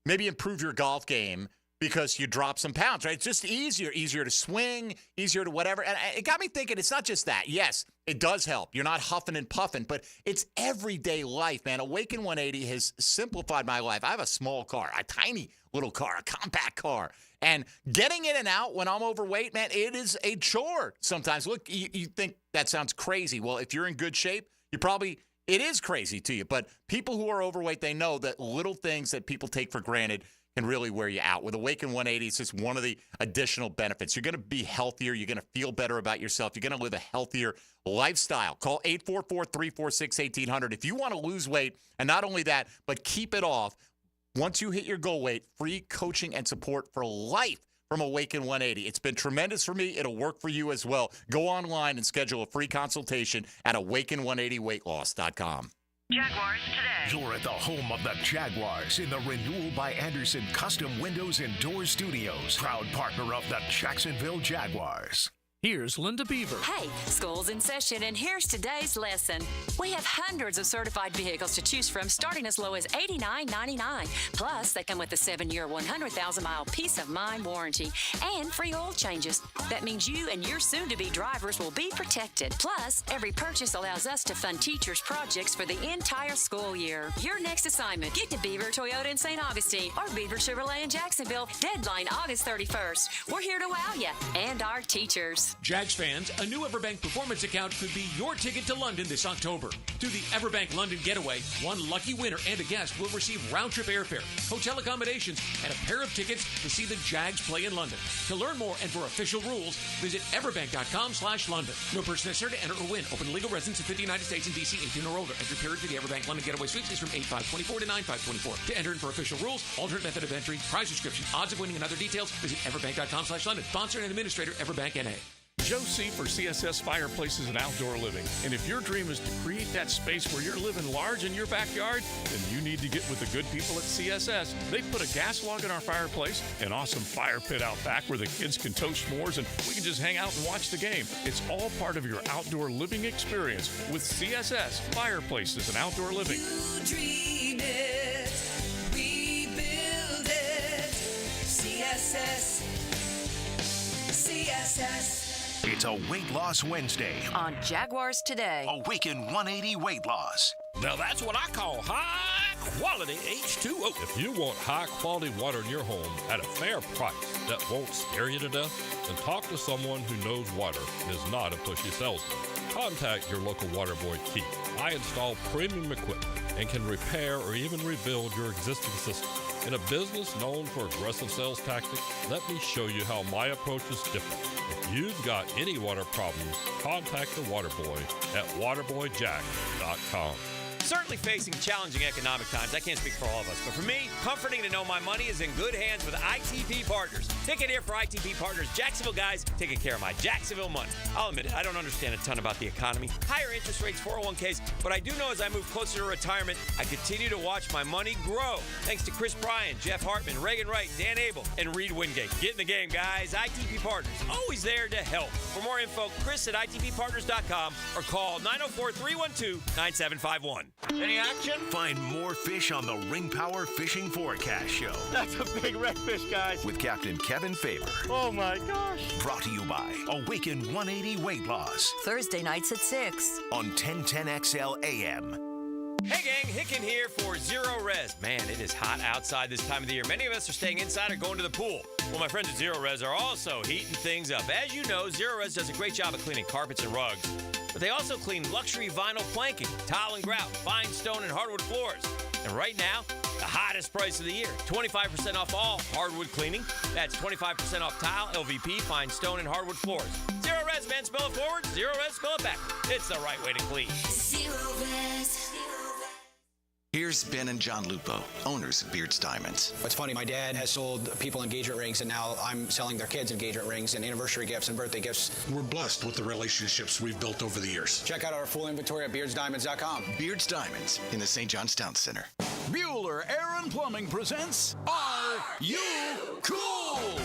maybe improve your golf game because you drop some pounds, right? It's just easier to swing, easier to whatever. And it got me thinking, it's not just that. Yes, it does help. You're not huffing and puffing, but it's everyday life, man. Awaken 180 has simplified my life. I have a small car, a tiny little car, a compact car. And getting in and out when I'm overweight, man, it is a chore sometimes. Look, you think that sounds crazy. Well, if you're in good shape, it is crazy to you. But people who are overweight, they know that little things that people take for granted can really wear you out. With Awaken 180, it's just one of the additional benefits. You're going to be healthier. You're going to feel better about yourself. You're going to live a healthier lifestyle. Call 844-346-1800 if you want to lose weight, and not only that, but keep it off. Once you hit your goal weight, free coaching and support for life from Awaken 180. It's been tremendous for me. It'll work for you as well. Go online and schedule a free consultation at awaken180weightloss.com. Jaguars Today. You're at the home of the Jaguars in the Renewal by Anderson Custom Windows and Doors Studios. Proud partner of the Jacksonville Jaguars. Here's Linda Beaver. Hey, school's in session, and here's today's lesson. We have hundreds of certified vehicles to choose from, starting as low as $89.99. Plus, they come with a 7-year, 100,000-mile peace of mind warranty and free oil changes. That means you and your soon-to-be drivers will be protected. Plus, every purchase allows us to fund teachers' projects for the entire school year. Your next assignment, get to Beaver Toyota in St. Augustine or Beaver Chevrolet in Jacksonville. Deadline August 31st. We're here to wow you and our teachers. Jags fans, a new Everbank Performance account could be your ticket to London this October. Through the Everbank London Getaway, one lucky winner and a guest will receive round-trip airfare, hotel accommodations, and a pair of tickets to see the Jags play in London. To learn more and for official rules, visit everbank.com/London. No person necessary to enter or win. Open to legal residents of 50 United States and D.C. 18 or older. Entry period for the Everbank London Getaway Suites is from 8/5/24 to 9/5/24. To enter in for official rules, alternate method of entry, prize description, odds of winning, and other details, visit everbank.com/London. Sponsor and administrator, Everbank N.A. Joe C. for CSS Fireplaces and Outdoor Living. And if your dream is to create that space where you're living large in your backyard, then you need to get with the good people at CSS. They put a gas log in our fireplace, an awesome fire pit out back where the kids can toast s'mores, and we can just hang out and watch the game. It's all part of your outdoor living experience with CSS Fireplaces and Outdoor Living. You dream it, we build it. CSS. It's a Weight Loss Wednesday On Jaguars Today. Awaken 180 Weight Loss. Now that's what I call high-quality H2O. If you want high-quality water in your home at a fair price that won't scare you to death, then talk to someone who knows water and is not a pushy salesman. Contact your local water boy, Keith. I install premium equipment and can repair or even rebuild your existing system. In a business known for aggressive sales tactics, let me show you how my approach is different. If you've got any water problems, contact the water boy at waterboyjack.com. Certainly facing challenging economic times. I can't speak for all of us, but for me, comforting to know my money is in good hands with ITP Partners. Take it here for ITP Partners. Jacksonville guys taking care of my Jacksonville money. I'll admit it, I don't understand a ton about the economy. Higher interest rates, 401ks, but I do know as I move closer to retirement, I continue to watch my money grow. Thanks to Chris Bryan, Jeff Hartman, Reagan Wright, Dan Abel, and Reed Wingate. Get in the game, guys. ITP Partners, always there to help. For more info, Chris at ITPPartners.com or call 904-312-9751. Any action? Find more fish on the Ring Power Fishing Forecast Show. That's a big redfish, guys. With Captain Kevin Faber. Oh, my gosh. Brought to you by Awaken 180 Weight Loss. Thursday nights at 6. On 1010XL AM. Hey gang, Hicken here for Zero Res. Man, it is hot outside this time of the year. Many of us are staying inside or going to the pool. Well, my friends at Zero Res are also heating things up. As you know, Zero Res does a great job of cleaning carpets and rugs. But they also clean luxury vinyl planking, tile and grout, fine stone and hardwood floors. And right now, the hottest price of the year, 25% off all hardwood cleaning. That's 25% off tile, LVP, fine stone, and hardwood floors. Zero Res, man, spell it forward. Zero Res, spell it back. It's the right way to clean. Zero Res. Here's Ben and John Lupo, owners of Beards Diamonds. What's funny, my dad has sold people engagement rings, and now I'm selling their kids engagement rings and anniversary gifts and birthday gifts. We're blessed with the relationships we've built over the years. Check out our full inventory at beardsdiamonds.com. Beards Diamonds in the St. John's Town Center. Bueller Air and Plumbing presents Are You Cool?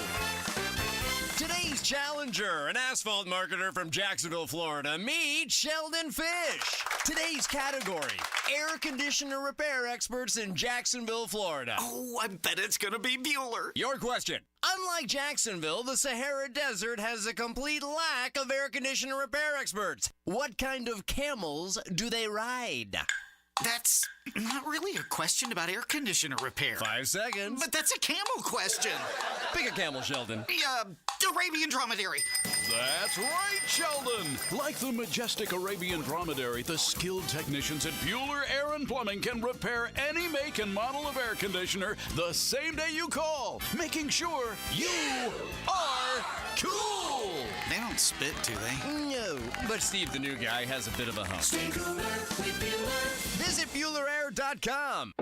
Today's challenger, an asphalt marketer from Jacksonville, Florida. Meet Sheldon Fish. Today's category, air conditioner repair experts in Jacksonville, Florida. Oh, I bet it's going to be Bueller. Your question. Unlike Jacksonville, the Sahara Desert has a complete lack of air conditioner repair experts. What kind of camels do they ride? That's not really a question about air conditioner repair. 5 seconds. But that's a camel question. Pick a camel, Sheldon. Yeah, Arabian dromedary. That's right, Sheldon. Like the majestic Arabian dromedary, the skilled technicians at Bueller Air and Plumbing can repair any make and model of air conditioner the same day you call, making sure you are cool. They don't spit, do they? No, but Steve, the new guy, has a bit of a hump. Stay cooler with Bueller. Visit BuellerAir.com.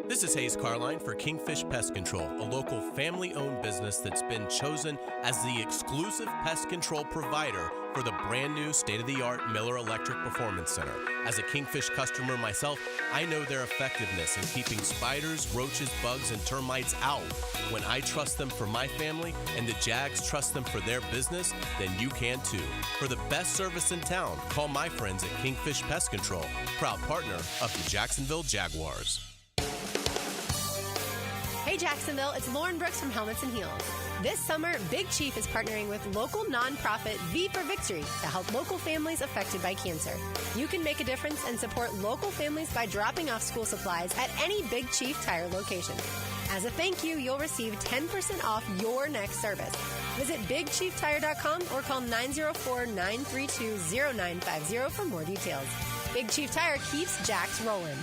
This is Hayes Carline for Kingfish Pest Control, a local family-owned business that's been chosen as the exclusive pest control provider for the brand new state-of-the-art Miller Electric Performance Center. As a Kingfish customer myself, I know their effectiveness in keeping spiders, roaches, bugs, and termites out. When I trust them for my family and the Jags trust them for their business, then you can too. For the best service in town, call my friends at Kingfish Pest Control, proud partner of the Jacksonville Jaguars. Hey Jacksonville, it's Lauren Brooks from Helmets and Heels. This summer, Big Chief is partnering with local nonprofit V for Victory to help local families affected by cancer. You can make a difference and support local families by dropping off school supplies at any Big Chief Tire location. As a thank you, you'll receive 10% off your next service. Visit BigChiefTire.com or call 904-932-0950 for more details. Big Chief Tire keeps Jacks rolling.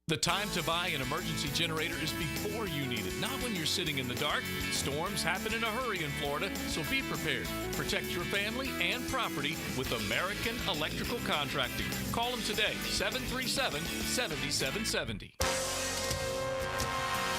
The time to buy an emergency generator is before you need it, not when you're sitting in the dark. Storms happen in a hurry in Florida, so be prepared. Protect your family and property with American Electrical Contracting. Call them today, 737-7770.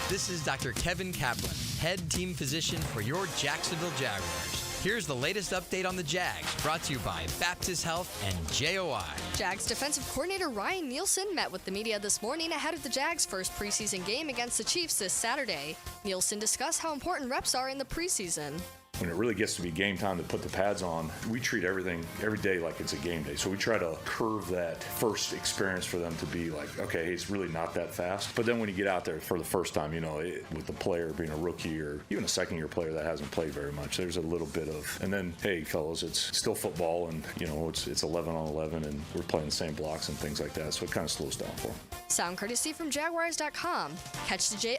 This is Dr. Kevin Kaplan, head team physician for your Jacksonville Jaguars. Here's the latest update on the Jags, brought to you by Baptist Health and JOI. Jags defensive coordinator Ryan Nielsen met with the media this morning ahead of the Jags' first preseason game against the Chiefs this Saturday. Nielsen discussed how important reps are in the preseason. When it really gets to be game time to put the pads on, we treat everything every day like it's a game day. So we try to curve that first experience for them to be like, okay, it's really not that fast. But then when you get out there for the first time, with the player being a rookie or even a second-year player that hasn't played very much, there's a little bit of, and then, hey, fellas, it's still football, and, it's 11 on 11, and we're playing the same blocks and things like that. So it kind of slows down for them. Sound courtesy from Jaguars.com. Catch the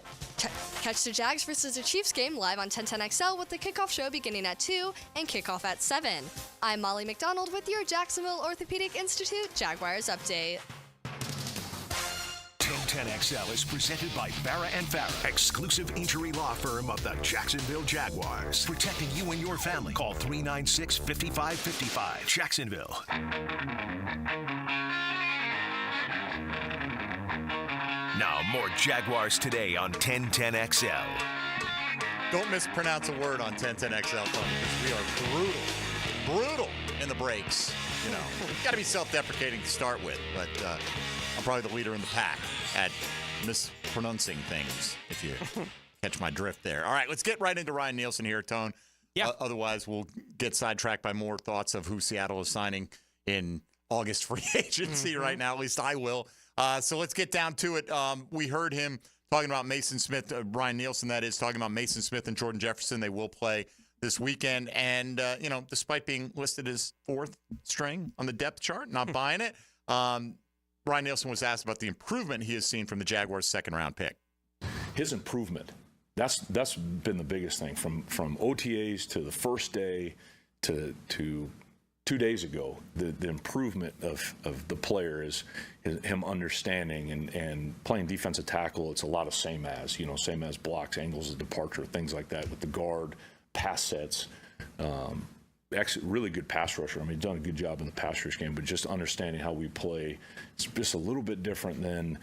Jags versus the Chiefs game live on 1010XL with the kickoff show beginning at 2 and kickoff at 7. I'm Molly McDonald with your Jacksonville Orthopedic Institute Jaguars update. 1010XL is presented by Farah & Farah, exclusive injury law firm of the Jacksonville Jaguars. Protecting you and your family. Call 396-5555. Jacksonville. Now, more Jaguars Today on 1010XL. Don't mispronounce a word on 1010XL, Tony, because we are brutal in the breaks. Got to be self-deprecating to start with, but I'm probably the leader in the pack at mispronouncing things, if you catch my drift there. All right, let's get right into Ryan Nielsen here, Tone. Yeah. Otherwise, we'll get sidetracked by more thoughts of who Seattle is signing in August free agency right now. At least I will. So let's get down to it. We heard him talking about Mason Smith, Ryan Nielsen, that is, talking about Mason Smith and Jordan Jefferson. They will play this weekend. And, despite being listed as fourth string on the depth chart, not buying it, Ryan Nielsen was asked about the improvement he has seen from the Jaguars' second-round pick. His improvement, that's been the biggest thing. From OTAs to the first day to 2 days ago, the improvement of the player is him understanding and playing defensive tackle. It's a lot of same as blocks, angles of departure, things like that with the guard, pass sets. Actually, really good pass rusher. I mean, done a good job in the pass rush game, but just understanding how we play, it's just a little bit different than,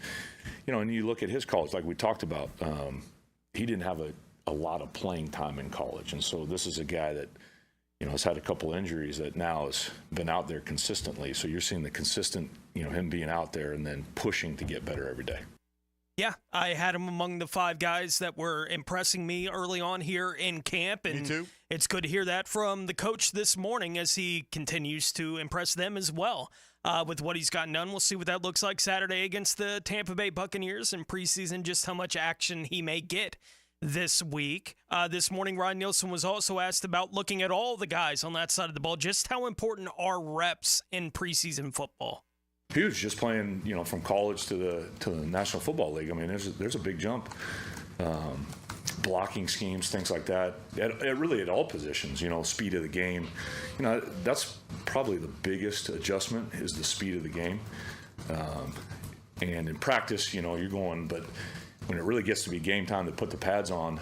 and you look at his college, like we talked about, he didn't have a lot of playing time in college. And so this is a guy that, has had a couple injuries that now has been out there consistently. So you're seeing the consistent, him being out there and then pushing to get better every day. Yeah, I had him among the 5 guys that were impressing me early on here in camp. And me too. It's good to hear that from the coach this morning as he continues to impress them as well with what he's gotten done. We'll see what that looks like Saturday against the Tampa Bay Buccaneers in preseason, just how much action he may get this week. This morning, Ryan Nielsen was also asked about looking at all the guys on that side of the ball. Just how important are reps in preseason football? Huge, just playing, from college to the National Football League. I mean, there's a big jump. blocking schemes, things like that. Really at all positions, speed of the game. That's probably the biggest adjustment is the speed of the game. And in practice, you're going, but when it really gets to be game time to put the pads on,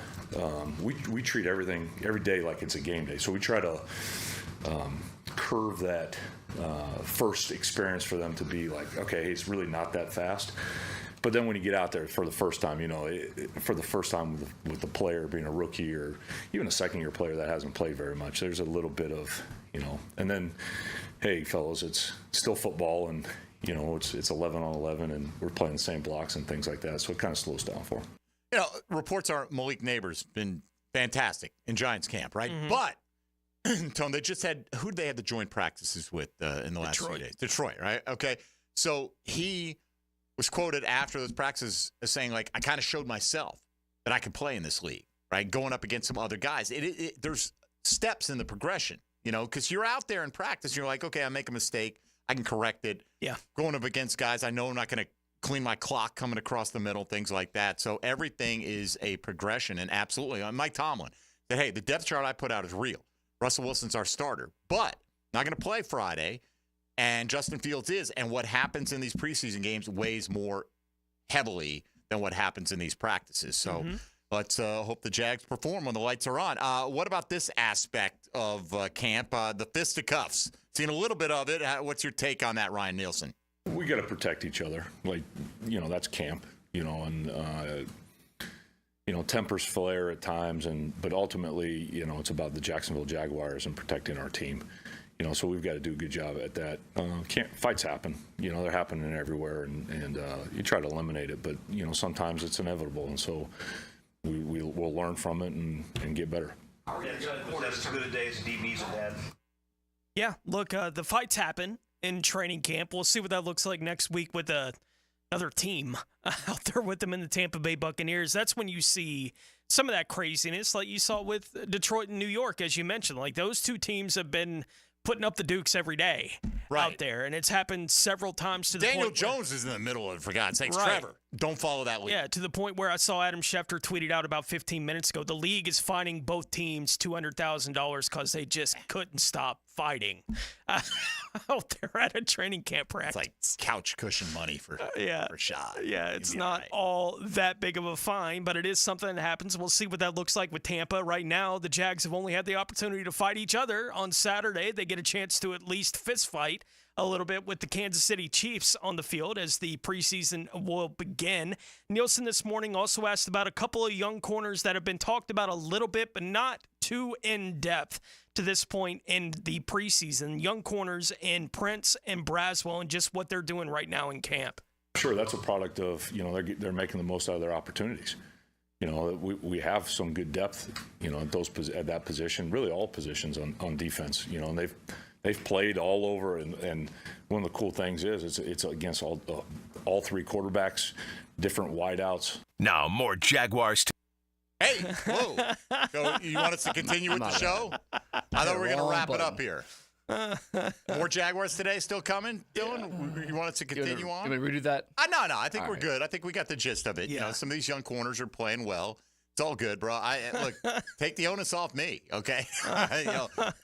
we treat everything every day like it's a game day. So we try to curve that first experience for them to be like, okay, it's really not that fast. But then when you get out there for the first time, for the first time with the player being a rookie or even a second-year player that hasn't played very much, there's a little bit of, and then, hey, fellas, it's still football and, it's 11 on 11 and we're playing the same blocks and things like that. So it kind of slows down for them. Reports are Malik Neighbors been fantastic in Giants camp, right? Mm-hmm. But, Tone, they just had, who did they have the joint practices with in the last few days? Detroit, right? Okay. So he was quoted after those practices as saying, like, I kind of showed myself that I could play in this league, right? Going up against some other guys. There's steps in the progression, because you're out there in practice. You're like, okay, I make a mistake. I can correct it. Yeah. Going up against guys, I know I'm not going to clean my clock coming across the middle, things like that. So everything is a progression. And absolutely, Mike Tomlin said, hey, the depth chart I put out is real. Russell Wilson's our starter, but not going to play Friday. And Justin Fields is. And what happens in these preseason games weighs more heavily than what happens in these practices. So let's hope the Jags perform when the lights are on. What about this aspect of camp, the fisticuffs? Seen a little bit of it. What's your take on that, Ryan Nielsen? We got to protect each other. Like, that's camp, and tempers flare at times. But ultimately, it's about the Jacksonville Jaguars and protecting our team. So we've got to do a good job at that. Fights happen. They're happening everywhere, and you try to eliminate it. But, sometimes it's inevitable. And so we'll learn from it and get better. As good a day as DBs have had. Yeah, look, the fights happen in training camp. We'll see what that looks like next week with another team out there with them in the Tampa Bay Buccaneers. That's when you see some of that craziness like you saw with Detroit and New York, as you mentioned. Like, those two teams have been putting up the Dukes every day out there, and it's happened several times to the Daniel point Jones is in the middle of it, for God's sakes. Right. Trevor, don't follow that lead. Yeah, to the point where I saw Adam Schefter tweeted out about 15 minutes ago, the league is fining both teams $200,000 because they just couldn't stop fighting out there at a training camp practice. It's like couch cushion money for shot. Yeah, it's not all that big of a fine, but it is something that happens. We'll see what that looks like with Tampa. Right now, the Jags have only had the opportunity to fight each other. On Saturday, they get a chance to at least fist fight a little bit with the Kansas City Chiefs on the field as the preseason will begin. Nielsen this morning also asked about a couple of young corners that have been talked about a little bit, but not too in-depth to this point in the preseason. Young corners in Prince and Braswell and just what they're doing right now in camp. Sure, that's a product of, they're making the most out of their opportunities. We have some good depth, at that position, really all positions on defense, and they've played all over, and one of the cool things is it's against all three quarterbacks, different wideouts. Now more Jaguars. Hey, whoa! So you want us to continue with the show? I thought we were going to wrap it up here. More Jaguars today still coming, Dylan? You want us to continue on? Can we redo that? No. I think we're good. I think we got the gist of it. Yeah. Some of these young corners are playing well. It's all good, bro. Look, take the onus off me, okay?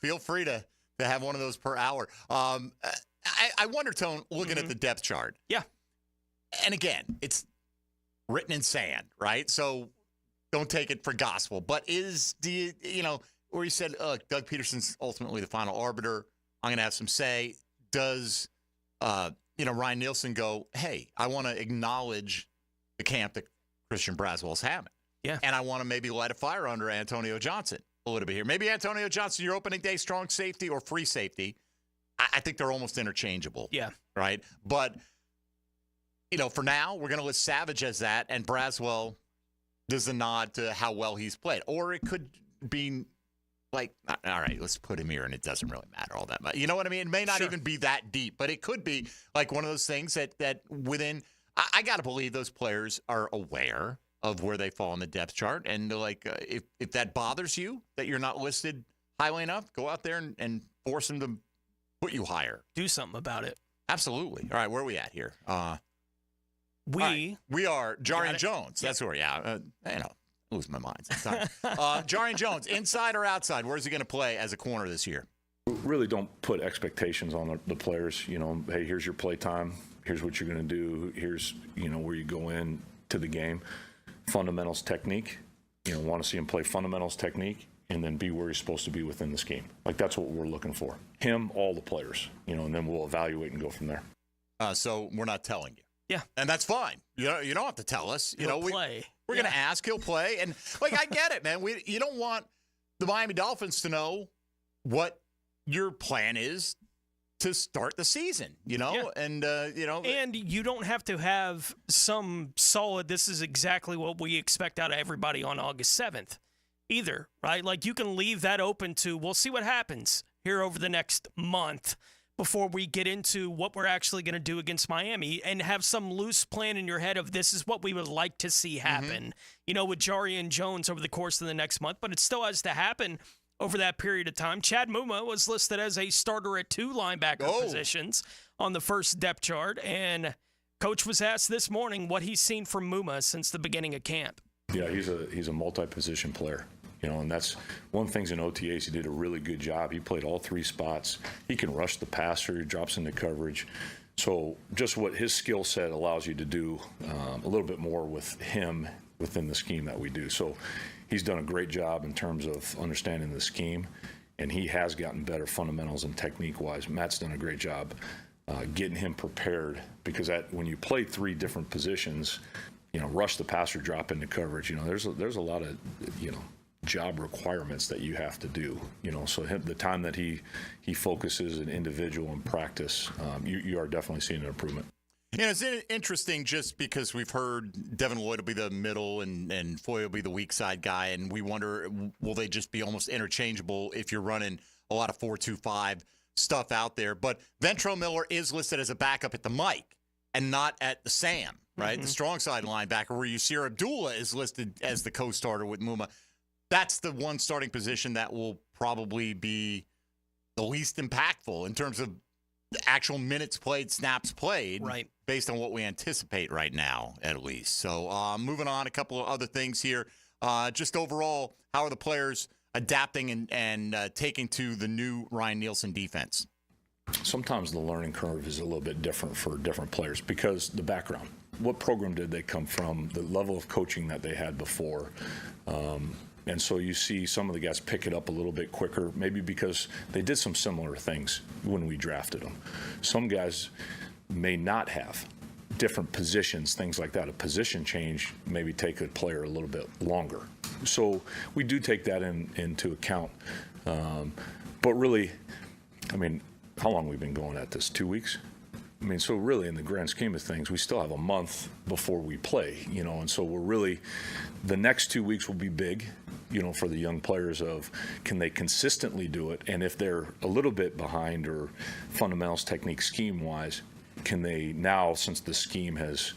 Feel free to have one of those per hour. I wonder, Tone, looking at the depth chart. Yeah. And again, it's written in sand, right? So don't take it for gospel. But where you said, Doug Pederson's ultimately the final arbiter, I'm going to have some say. Does, Ryan Nielsen go, hey, I want to acknowledge the camp that Christian Braswell's having. Yeah. And I want to maybe light a fire under Antonio Johnson a little bit here. Maybe Antonio Johnson, your opening day strong safety or free safety. I think they're almost interchangeable. Yeah. Right? But, for now, we're going to list Savage as that, and Braswell does a nod to how well he's played. Or it could be like, all right, let's put him here, and it doesn't really matter all that much. You know what I mean? It may not even be that deep, but it could be like one of those things that within – I got to believe those players are aware of where they fall in the depth chart. And, if that bothers you, that you're not listed highly enough, go out there and force them to put you higher. Do something about it. Absolutely. All right, where are we at here? We are Jarian Jones. That's where, I lose my mind sometimes. Jarian Jones, inside or outside? Where's he going to play as a corner this year? Really don't put expectations on the players. You know, hey, here's your play time. Here's what you're going to do. Here's, where you go in to the game. Fundamentals, technique. Want to see him play fundamentals, technique, and then be where he's supposed to be within the scheme. Like, that's what we're looking for. Him, all the players, and then we'll evaluate and go from there. So we're not telling you. Yeah. And that's fine. You don't have to tell us. He'll play. We're going to ask. He'll play. And, I get it, man. You don't want the Miami Dolphins to know what your plan is to start the season, and, And you don't have to have some solid, this is exactly what we expect out of everybody on August 7th either, right? Like, you can leave that open to, we'll see what happens here over the next month before we get into what we're actually going to do against Miami, and have some loose plan in your head of this is what we would like to see happen, with Jarian Jones over the course of the next month, but it still has to happen over that period of time. Chad Muma was listed as a starter at 2 linebacker positions on the first depth chart, and Coach was asked this morning what he's seen from Muma since the beginning of camp. Yeah, he's a multi-position player, and that's one of the things in OTAs. He did a really good job. He played all 3 spots. He can rush the passer. He drops into coverage. So just what his skill set allows you to do a little bit more with him within the scheme that we do. So he's done a great job in terms of understanding the scheme, and he has gotten better fundamentals and technique-wise. Matt's done a great job getting him prepared, because when you play 3 different positions, rush the passer, drop into coverage, there's a lot of, job requirements that you have to do, so the time that he focuses an individual in practice, you are definitely seeing an improvement. It's interesting just because we've heard Devin Lloyd will be the middle and Foy will be the weak side guy, and we wonder, will they just be almost interchangeable if you're running a lot of 4-2-5 stuff out there? But Ventrell Miller is listed as a backup at the Mike and not at the Sam, right? The strong side linebacker, where Oehser Abdullah is listed as the co-starter with Muma. That's the one starting position that will probably be the least impactful in terms of the actual minutes played, snaps played, right, based on what we anticipate right now, at least. So moving on, a couple of other things here. Just overall, how are the players adapting and taking to the new Ryan Nielsen defense? Sometimes the learning curve is a little bit different for different players because the background. What program did they come from? The level of coaching that they had before. And so you see some of the guys pick it up a little bit quicker, maybe because they did some similar things when we drafted them. Some guys may not have different positions, things like that. A position change maybe take a player a little bit longer. So we do take that into account. But really, how long have we been going at this? 2 weeks? So really, in the grand scheme of things, we still have a month before we play, and so we're really, the next 2 weeks will be big, for the young players of, can they consistently do it? And if they're a little bit behind or fundamentals, technique, scheme-wise, can they now, since the scheme has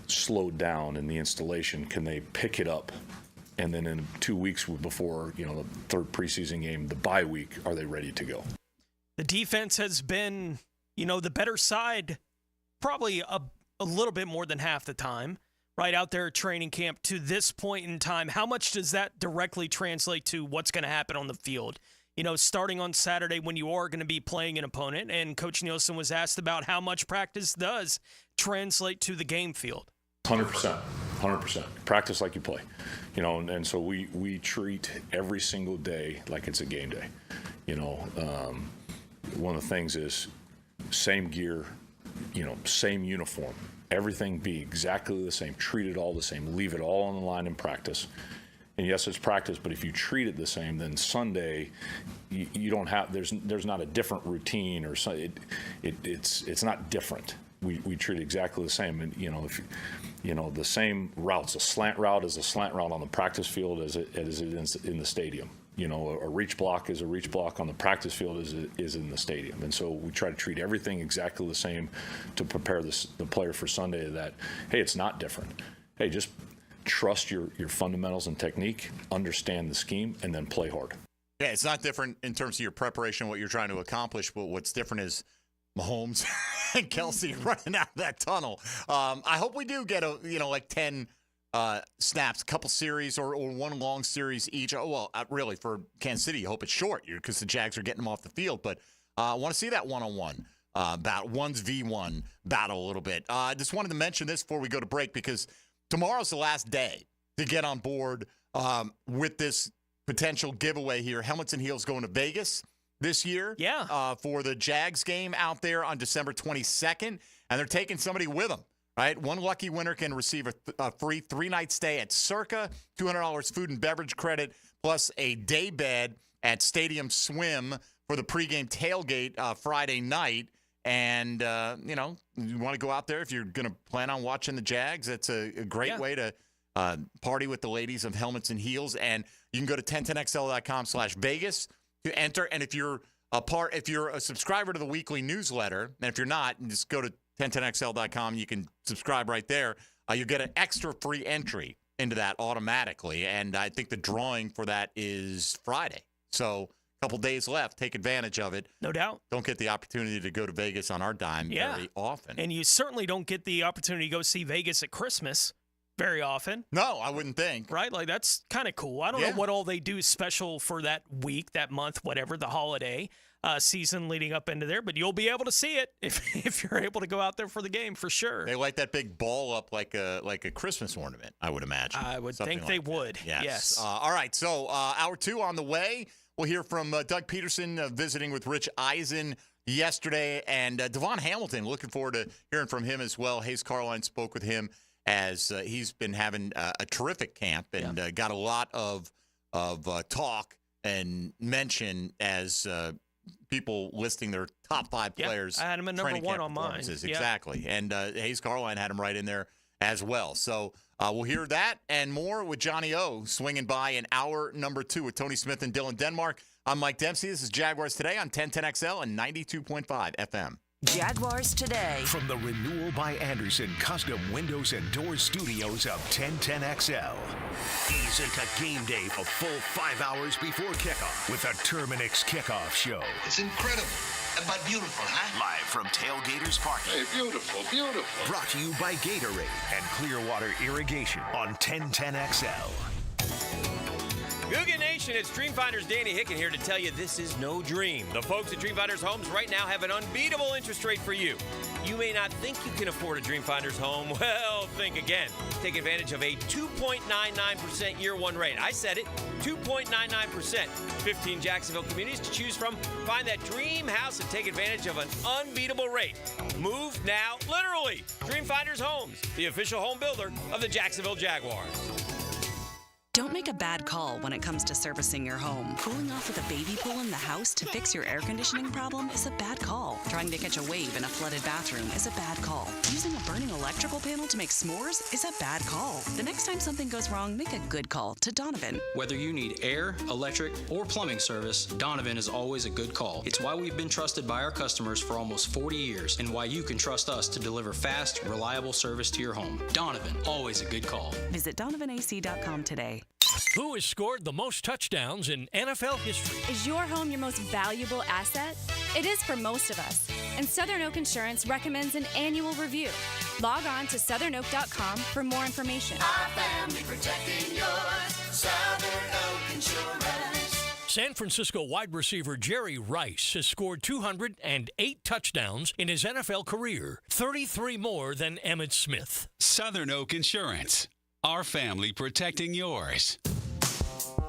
slowed down in the installation, can they pick it up? And then in 2 weeks before, the third preseason game, the bye week, are they ready to go? The defense has been, the better side probably a little bit more than half the time, right out there at training camp to this point in time. How much does that directly translate to what's going to happen on the field? Starting on Saturday when you are going to be playing an opponent, and Coach Nielsen was asked about how much practice does translate to the game field. 100%. Practice like you play, and so we treat every single day like it's a game day. One of the things is same gear, same uniform, everything be exactly the same, treat it all the same, leave it all on the line in practice. And yes, it's practice, but if you treat it the same, then Sunday you don't have, there's not a different routine or something. It's not different. We treat it exactly the same. And if the same routes, a slant route is a slant route on the practice field as it is in the stadium. A reach block is a reach block on the practice field is in the stadium. And so we try to treat everything exactly the same to prepare the player for Sunday that, hey, it's not different. Hey, just trust your fundamentals and technique, understand the scheme, and then play hard. Yeah, it's not different in terms of your preparation, what you're trying to accomplish, but what's different is Mahomes and Kelsey running out of that tunnel. I hope we do get 10 snaps, a couple series or one long series each. Oh, well, really, for Kansas City, you hope it's short because the Jags are getting them off the field. But I want to see that one-on-one battle, 1v1 battle a little bit. I just wanted to mention this before we go to break because tomorrow's the last day to get on board with this potential giveaway here. Helmets and Heels going to Vegas this year for the Jags game out there on December 22nd, and they're taking somebody with them. Right, one lucky winner can receive a free 3-night stay at Circa, $200 food and beverage credit, plus a day bed at Stadium Swim for the pregame tailgate Friday night. And, you want to go out there if you're going to plan on watching the Jags. It's a great way to party with the ladies of Helmets and Heels. And you can go to 1010xl.com/Vegas to enter. And if you're a subscriber to the weekly newsletter, and if you're not, just go to 1010xl.com. You can subscribe right there. You get an extra free entry into that automatically. And I think the drawing for that is Friday. So a couple days left. Take advantage of it. No doubt. Don't get the opportunity to go to Vegas on our dime very often. And you certainly don't get the opportunity to go see Vegas at Christmas very often. No, I wouldn't think. Right? Like, that's kind of cool. I don't know what all they do special for that week, that month, whatever, the holiday season leading up into there, but you'll be able to see it if you're able to go out there for the game, for sure. They light that big ball up like a Christmas ornament, I would imagine. I would think they would. Yes. All right, so hour 2 on the way. We'll hear from Doug Pederson visiting with Rich Eisen yesterday, and Devon Hamilton, looking forward to hearing from him as well. Hayes Carline spoke with him as he's been having a terrific camp and got a lot of talk and mention as people listing their top 5 players. I had him at number 1 on mine. Exactly. And Hayes Carline had him right in there as well. So we'll hear that and more with Johnny O swinging by in hour number 2 with Tony Smith and Dylan Denmark. I'm Mike Dempsey. This is Jaguars Today on 1010XL and 92.5 FM. Jaguars Today. From the Renewal by Andersen Custom Windows and Doors Studios of 1010XL. Ease into game day a full 5 hours before kickoff with the Terminix Kickoff Show. It's incredible, but beautiful, huh? Live from Tailgaters Park. Hey, beautiful, beautiful. Brought to you by Gatorade and Clearwater Irrigation on 1010XL. Googan Nation, it's Dreamfinders Danny Hicken here to tell you this is no dream. The folks at Dreamfinders Homes right now have an unbeatable interest rate for you. You may not think you can afford a Dreamfinders home. Well, think again. Take advantage of a 2.99% year one rate. I said it, 2.99%. 15 Jacksonville communities to choose from. Find that dream house and take advantage of an unbeatable rate. Move now, literally. Dreamfinders Homes, the official home builder of the Jacksonville Jaguars. Don't make a bad call when it comes to servicing your home. Cooling off with a baby pool in the house to fix your air conditioning problem is a bad call. Trying to catch a wave in a flooded bathroom is a bad call. Using a burning electrical panel to make s'mores is a bad call. The next time something goes wrong, make a good call to Donovan. Whether you need air, electric, or plumbing service, Donovan is always a good call. It's why we've been trusted by our customers for almost 40 years and why you can trust us to deliver fast, reliable service to your home. Donovan, always a good call. Visit DonovanAC.com today. Who has scored the most touchdowns in NFL history? Is your home your most valuable asset? It is for most of us, and Southern Oak Insurance recommends an annual review. Log on to southernoak.com for more information. Our family protecting yours. Southern Oak Insurance. San Francisco wide receiver Jerry Rice has scored 208 touchdowns in his NFL career, 33 more than Emmitt Smith. Southern Oak Insurance. Our family protecting yours.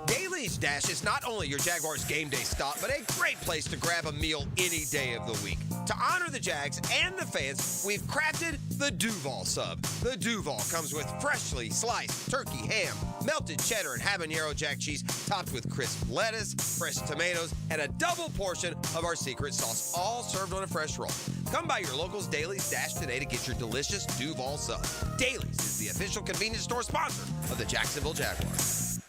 Daly's Dash is not only your Jaguars game day stop, but a great place to grab a meal any day of the week. To honor the Jags and the fans, we've crafted the Duval Sub. The Duval comes with freshly sliced turkey, ham, melted cheddar, and habanero jack cheese, topped with crisp lettuce, fresh tomatoes, and a double portion of our secret sauce, all served on a fresh roll. Come by your local's Daly's Dash today to get your delicious Duval Sub. Daly's is the official convenience store sponsor of the Jacksonville Jaguars.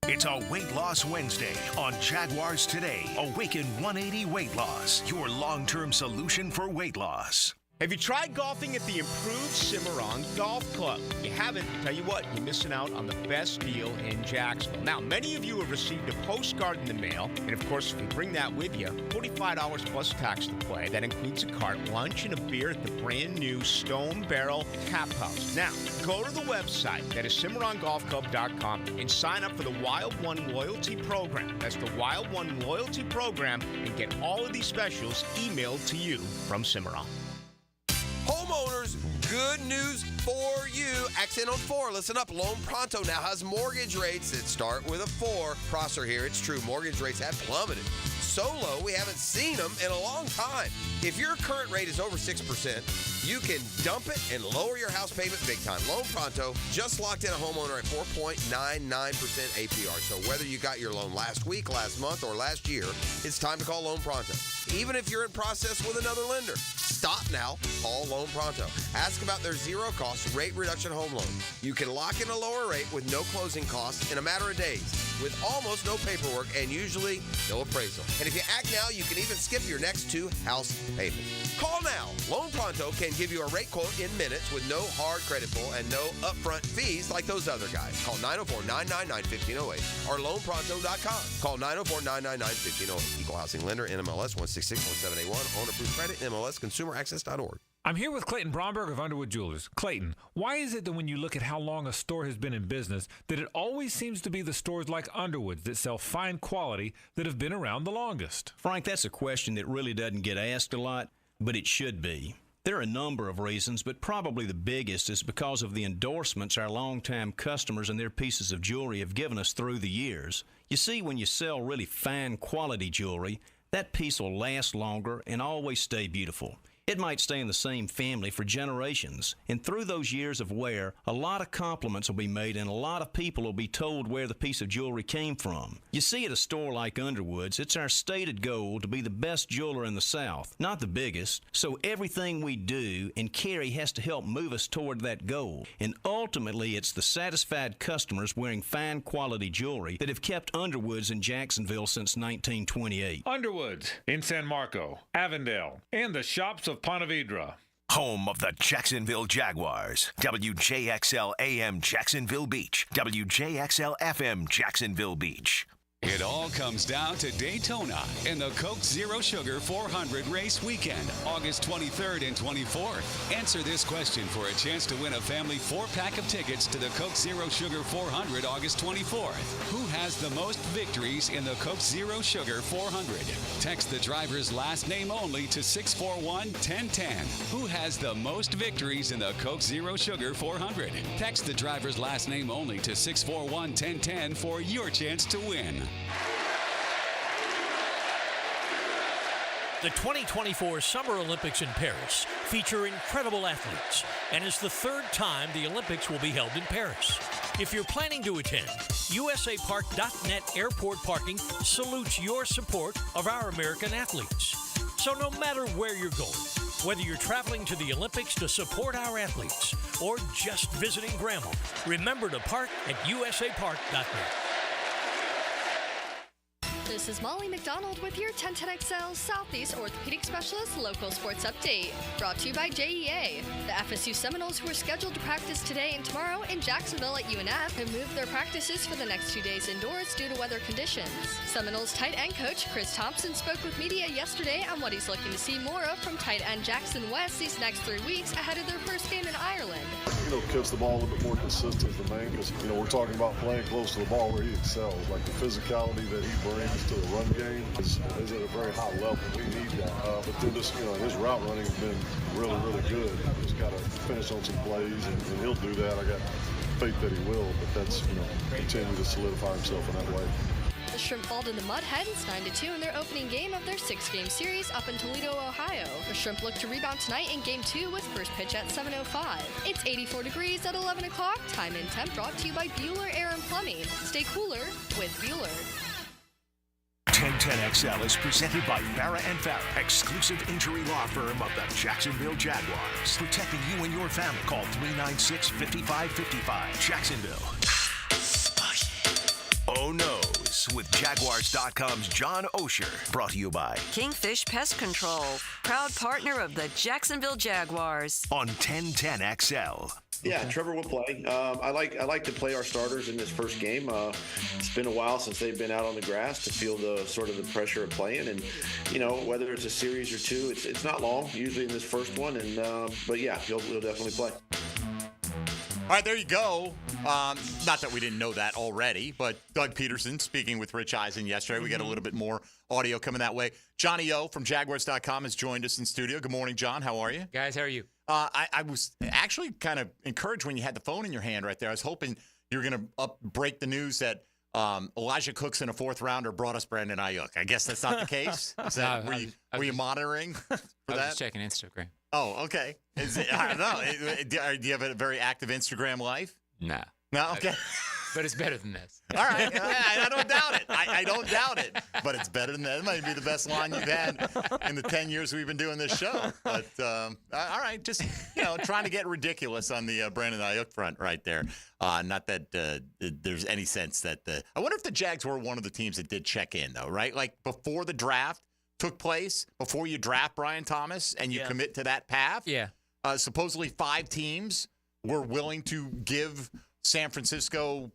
It's a Weight Loss Wednesday on Jaguars Today. Awaken 180 Weight Loss, your long-term solution for weight loss. Have you tried golfing at the improved Cimarron Golf Club? If you haven't, tell you what, you're missing out on the best deal in Jacksonville. Now, many of you have received a postcard in the mail, and of course, if you bring that with you, $45 plus tax to play. That includes a cart, lunch, and a beer at the brand new Stone Barrel Tap House. Now, go to the website, that is CimarronGolfClub.com, and sign up for the Wild One Loyalty Program. That's the Wild One Loyalty Program, and get all of these specials emailed to you from Cimarron. Homeowners, good news for you. Accent on 4. Listen up. Loan Pronto now has mortgage rates that start with a 4. Prosser here. It's true. Mortgage rates have plummeted. So low, we haven't seen them in a long time. If your current rate is over 6%, you can dump it and lower your house payment big time. Loan Pronto just locked in a homeowner at 4.99% APR. So whether you got your loan last week, last month, or last year, it's time to call Loan Pronto. Even if you're in process with another lender, stop now. Call Loan Pronto. Ask about their zero-cost rate reduction home loan. You can lock in a lower rate with no closing costs in a matter of days, with almost no paperwork and usually no appraisal. And if you act now, you can even skip your next 2 house payments. Call now. Loan Pronto can give you a rate quote in minutes with no hard credit pull and no upfront fees like those other guys. Call 904-999-1508 or loanpronto.com. Call 904-999-1508. Equal housing lender, NMLS 1661781. Owner approved credit, NMLS consumeraccess.org. I'm here with Clayton Bromberg of Underwood Jewelers. Clayton, why is it that when you look at how long a store has been in business, that it always seems to be the stores like Underwood's that sell fine quality that have been around the longest? Frank, that's a question that really doesn't get asked a lot, but it should be. There are a number of reasons, but probably the biggest is because of the endorsements our longtime customers and their pieces of jewelry have given us through the years. You see, when you sell really fine quality jewelry, that piece will last longer and always stay beautiful. It might stay in the same family for generations, and through those years of wear, a lot of compliments will be made and a lot of people will be told where the piece of jewelry came from. You see, at a store like Underwood's, it's our stated goal to be the best jeweler in the South, not the biggest, so everything we do and carry has to help move us toward that goal. And ultimately, it's the satisfied customers wearing fine quality jewelry that have kept Underwood's in Jacksonville since 1928. Underwood's in San Marco, Avondale, and the shops of Ponte Vedra. Home of the Jacksonville Jaguars. WJXL AM Jacksonville Beach. WJXL FM Jacksonville Beach. It all comes down to Daytona in the Coke Zero Sugar 400 race weekend, August 23rd and 24th. Answer this question for a chance to win a family 4-pack of tickets to the Coke Zero Sugar 400 August 24th. Who has the most victories in the Coke Zero Sugar 400? Text the driver's last name only to 641-1010. Who has the most victories in the Coke Zero Sugar 400? Text the driver's last name only to 641-1010 for your chance to win. The 2024 Summer Olympics in Paris feature incredible athletes and is the 3rd time the Olympics will be held in Paris. If you're planning to attend, USAPark.net Airport Parking salutes your support of our American athletes. So no matter where you're going, whether you're traveling to the Olympics to support our athletes or just visiting Grandma, remember to park at USAPark.net. This is Molly McDonald with your 1010XL Southeast Orthopedic Specialist Local Sports Update, brought to you by JEA. The FSU Seminoles, who are scheduled to practice today and tomorrow in Jacksonville at UNF, have moved their practices for the next 2 days indoors due to weather conditions. Seminoles tight end coach Chris Thompson spoke with media yesterday on what he's looking to see more of from tight end Jackson West these next 3 weeks ahead of their first game in Ireland. Catch the ball a little bit more consistent is the main, because, we're talking about playing close to the ball where he excels. Like the physicality that he brings to the run game is at a very high level. We need that. But then just, his route running has been really, really good. He's got to finish on some plays, and he'll do that. I got faith that he will, but that's, continue to solidify himself in that way. The Shrimp fall to the Mud Hens 9-2 in their opening game of their 6-game series up in Toledo, Ohio. The Shrimp look to rebound tonight in Game 2 with first pitch at 7:05. It's 84 degrees at 11 o'clock. Time and temp brought to you by Bueller Air and Plumbing. Stay cooler with Bueller. 1010XL is presented by Farah & Farah, exclusive injury law firm of the Jacksonville Jaguars. Protecting you and your family. Call 396-5555. Jacksonville. Oh No's with Jaguars.com's John Oehser. Brought to you by Kingfish Pest Control, proud partner of the Jacksonville Jaguars. On 1010XL. Yeah, Trevor will play. I like to play our starters in this first game. It's been a while since they've been out on the grass to feel the sort of the pressure of playing, and whether it's a series or two, it's not long usually in this first one. And but yeah, he'll definitely play. All right, there you go. Not that we didn't know that already, but Doug Pederson speaking with Rich Eisen yesterday. We got a little bit more audio coming that way. Johnny O from Jaguars.com has joined us in studio. Good morning, John. How are you? Guys, how are you? I was actually kind of encouraged when you had the phone in your hand right there. I was hoping you were going to break the news that Elijah Cooks in a fourth rounder brought us Brandon Ayuk. I guess that's not the case. Is that, were you monitoring for that? I was just checking Instagram. Oh, okay. I don't know. Do you have a very active Instagram life? Nah. No? Okay. But it's better than this. All right. I don't doubt it. I don't doubt it. But it's better than that. It might be the best line you've had in the 10 years we've been doing this show. But, all right. Just, trying to get ridiculous on the Brandon Ayuk front right there. Not that there's any sense that I wonder if the Jags were one of the teams that did check in, though, right? Like before the draft took place, before you draft Brian Thomas and you commit to that path. Yeah. Supposedly 5 teams were willing to give San Francisco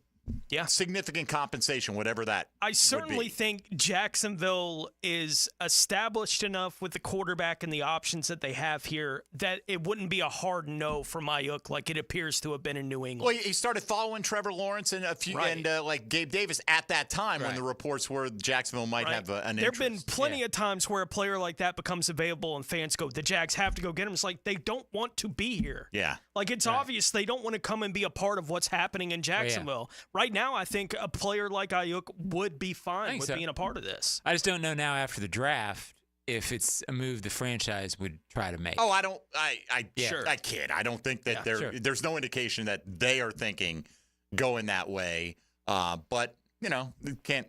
significant compensation, whatever that I certainly think Jacksonville is established enough with the quarterback and the options that they have here that it wouldn't be a hard no from Ayuk like it appears to have been in New England. Well, he started following Trevor Lawrence and like Gabe Davis at that time when the reports were Jacksonville might have an interest. There have been plenty of times where a player like that becomes available and fans go, the Jags have to go get him. It's like they don't want to be here. Yeah. Like it's obvious they don't want to come and be a part of what's happening in Jacksonville. Right now, I think a player like Ayuk would be fine with being a part of this. I just don't know now after the draft if it's a move the franchise would try to make. Oh, I kid. I don't think that there's no indication that they are thinking going that way. But, you can't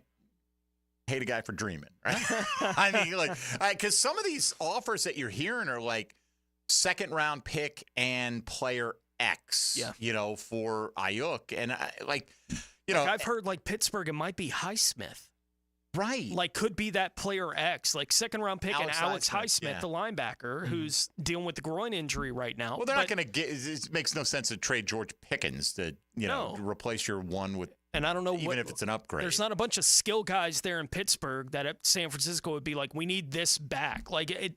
hate a guy for dreaming, right? I mean, because some of these offers that you're hearing are like second-round pick and player X, for Ayuk. And, I've heard Pittsburgh, it might be Highsmith. Right. Could be that player X, second-round pick and Alex Highsmith, the linebacker, who's dealing with the groin injury right now. Well, they're not going to get – it makes no sense to trade George Pickens to, to replace your one with – and I don't know even if it's an upgrade. There's not a bunch of skill guys there in Pittsburgh that at San Francisco would be like, we need this back.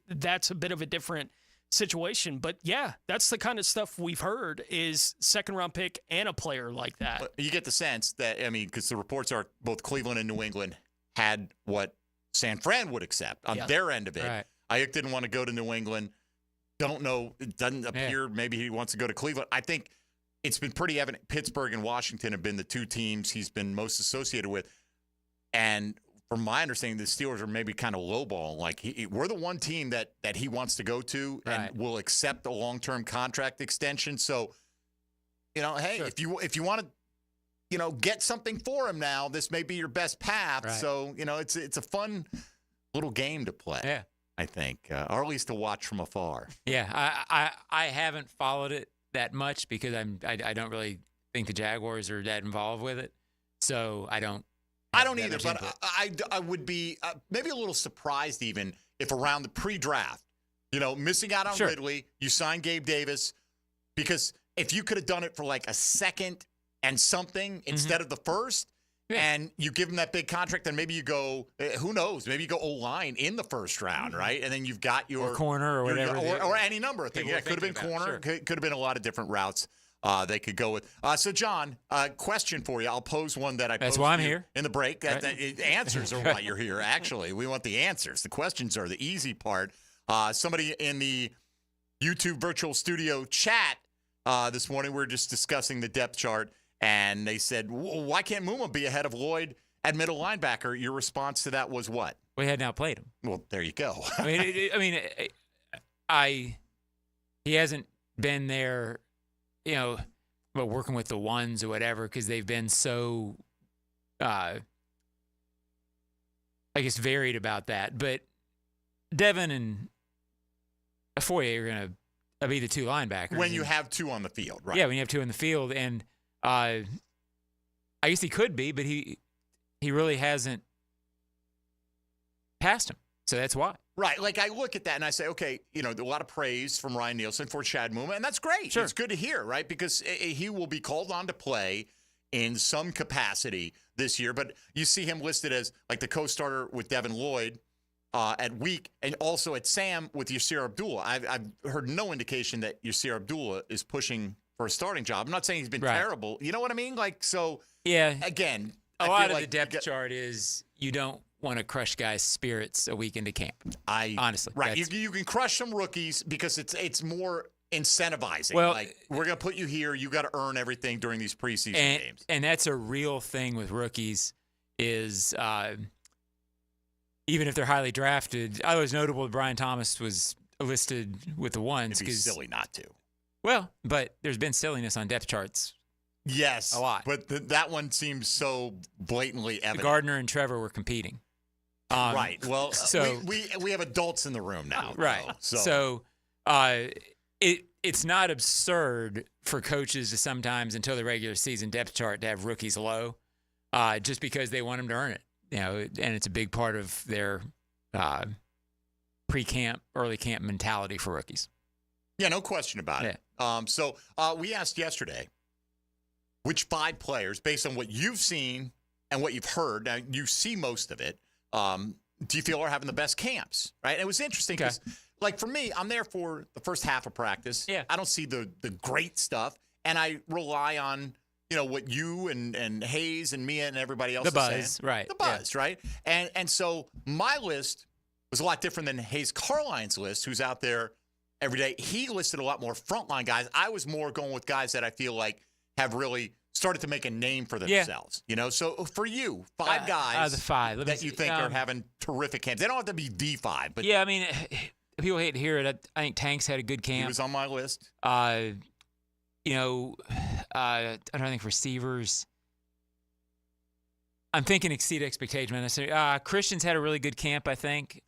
That's a bit of a different situation. But, yeah, that's the kind of stuff we've heard is second-round pick and a player like that. But you get the sense that, because the reports are both Cleveland and New England had what San Fran would accept on their end of it. Right. Ayuk didn't want to go to New England. Don't know. It doesn't appear maybe he wants to go to Cleveland. I think it's been pretty evident Pittsburgh and Washington have been the 2 teams he's been most associated with. And from my understanding, the Steelers are maybe kind of lowballing. We're the one team that he wants to go to and will accept a long-term contract extension. So, hey, if you want to, get something for him now, this may be your best path. Right. So, it's a fun little game to play. Yeah. I think, or at least to watch from afar. Yeah, I haven't followed it that much because I don't really think the Jaguars are that involved with it, so I don't either. But I would be maybe a little surprised even if around the pre-draft, missing out on Ridley, you sign Gabe Davis, because if you could have done it for a second and something instead of the first. Yeah. And you give him that big contract, then maybe you go, who knows, maybe you go O-line in the first round, right? And then you've got your corner or whatever. Or any number of things. Yeah, it could have been corner. Could have been a lot of different routes they could go with. So, John, question for you. I'll pose one that I posed. That's why I'm here. In the break. Answers are why you're here, actually. We want the answers. The questions are the easy part. Somebody in the YouTube virtual studio chat this morning, we were just discussing the depth chart. And they said, why can't Muma be ahead of Lloyd at middle linebacker? Your response to that was what? We had not played him. Well, there you go. He hasn't been there, working with the ones or whatever, because they've been so, varied about that. But Devin and Foye are going to be the 2 linebackers. When you have 2 on the field, right? Yeah, when you have 2 on the field. And I guess he could be, but he really hasn't passed him. So that's why. Right. Like, I look at that and I say, okay, a lot of praise from Ryan Nielsen for Chad Muma, and that's great. Sure. It's good to hear, right? Because he will be called on to play in some capacity this year, but you see him listed as like the co-starter with Devin Lloyd at week, and also at Sam with Yasir Abdullah. I've heard no indication that Yasir Abdullah is pushing for a starting job. I'm not saying he's been terrible. You know what I mean? Like, so, again, a lot of the depth chart is you don't want to crush guys' spirits a week into camp. Honestly. Right. You can crush some rookies because it's more incentivizing. Well, like, we're going to put you here. You got to earn everything during these preseason games. And that's a real thing with rookies is even if they're highly drafted. I was notable that Brian Thomas was listed with the ones. It'd be silly not to. Well, but there's been silliness on depth charts. Yes. A lot. But that one seems so blatantly evident. Gardner and Trevor were competing. Right. Well, so we have adults in the room now. Right. Though, so it's not absurd for coaches to sometimes, until the regular season depth chart, to have rookies low, just because they want them to earn it. And it's a big part of their pre-camp, early camp mentality for rookies. Yeah, no question about it. So we asked yesterday, which 5 players, based on what you've seen and what you've heard, now you see most of it, do you feel are having the best camps, right? And it was interesting because, like, for me, I'm there for the first half of practice. Yeah. I don't see the great stuff, and I rely on, what you and Hayes and Mia and everybody else the is buzz, saying. right? The buzz, right? And so my list was a lot different than Hayes Carline's list, who's out there every day. He listed a lot more frontline guys. I was more going with guys that I feel like have really started to make a name for themselves. So for you, 5 guys the 5 that you think are having terrific camps. They don't have to be D5, but yeah, I mean, people hate to hear it. I think Tanks had a good camp. He was on my list. I don't think receivers. I'm thinking exceed expectation. Christian's had a really good camp, I think.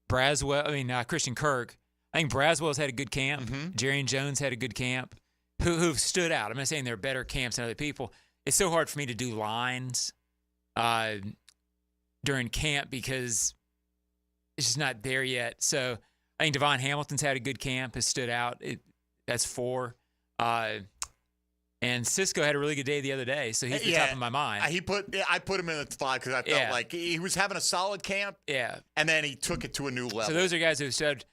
Christian Kirk. I think Braswell's had a good camp. Jerry Jones had a good camp. Who've stood out. I'm not saying they're better camps than other people. It's so hard for me to do lines during camp because it's just not there yet. So I think Devon Hamilton's had a good camp, has stood out. That's 4. And Cisco had a really good day the other day, so he's the top of my mind. I put him in at 5 because I felt like he was having a solid camp. Yeah. And then he took it to a new level. So those are guys who said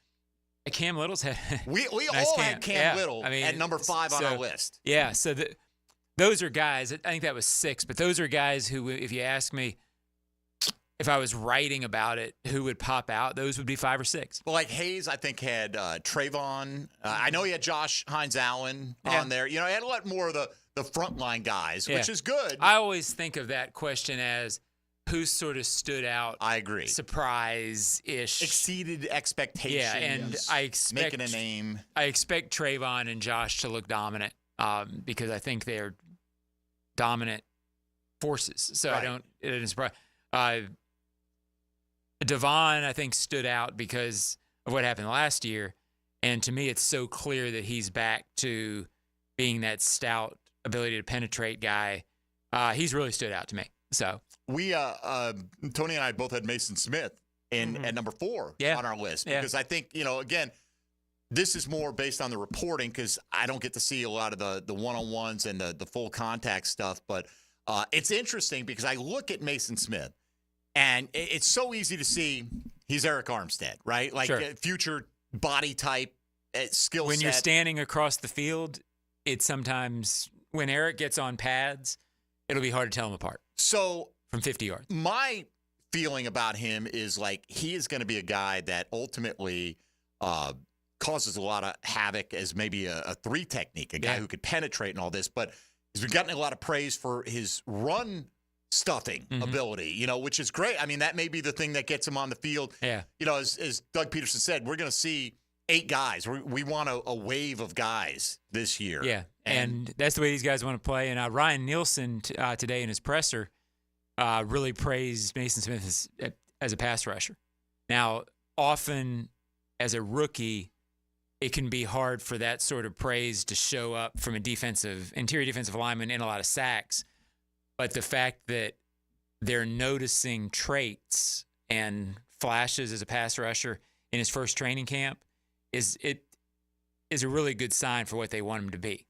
Cam Little's had we nice all camp. had Cam Little at number 5 on our list. Yeah, so those are guys, I think that was 6, but those are guys who, if you ask me, if I was writing about it, who would pop out, those would be 5 or 6. Well, like Hayes, I think, had Trayvon. I know he had Josh Hines-Allen on there. He had a lot more of the frontline guys, which is good. I always think of that question as who sort of stood out. I agree. Surprise-ish. Exceeded expectations. Yeah, and I expect making a name. I expect Trayvon and Josh to look dominant because I think they're dominant forces. So it isn't surprise. Devon, I think, stood out because of what happened last year. And to me, it's so clear that he's back to being that stout ability to penetrate guy. He's really stood out to me. So we, Tony and I both had Mason Smith at number 4 on our list because I think, again, this is more based on the reporting because I don't get to see a lot of the one-on-ones and the full contact stuff. But it's interesting because I look at Mason Smith and it's so easy to see he's Eric Armstead, right? Like future body type, skill set. When you're standing across the field, it's sometimes when Eric gets on pads, it'll be hard to tell them apart. So from 50 yards. My feeling about him is like he is going to be a guy that ultimately causes a lot of havoc as maybe a 3 technique, a guy who could penetrate and all this. But he's been getting a lot of praise for his run stuffing ability, which is great. I mean, that may be the thing that gets him on the field. Yeah. As Doug Pederson said, we're going to see 8 guys. We want a wave of guys this year. Yeah, and that's the way these guys want to play. And Ryan Nielsen today in his presser really praised Mason Smith as a pass rusher. Now, often as a rookie, it can be hard for that sort of praise to show up from interior defensive lineman in a lot of sacks. But the fact that they're noticing traits and flashes as a pass rusher in his first training camp is a really good sign for what they want him to be.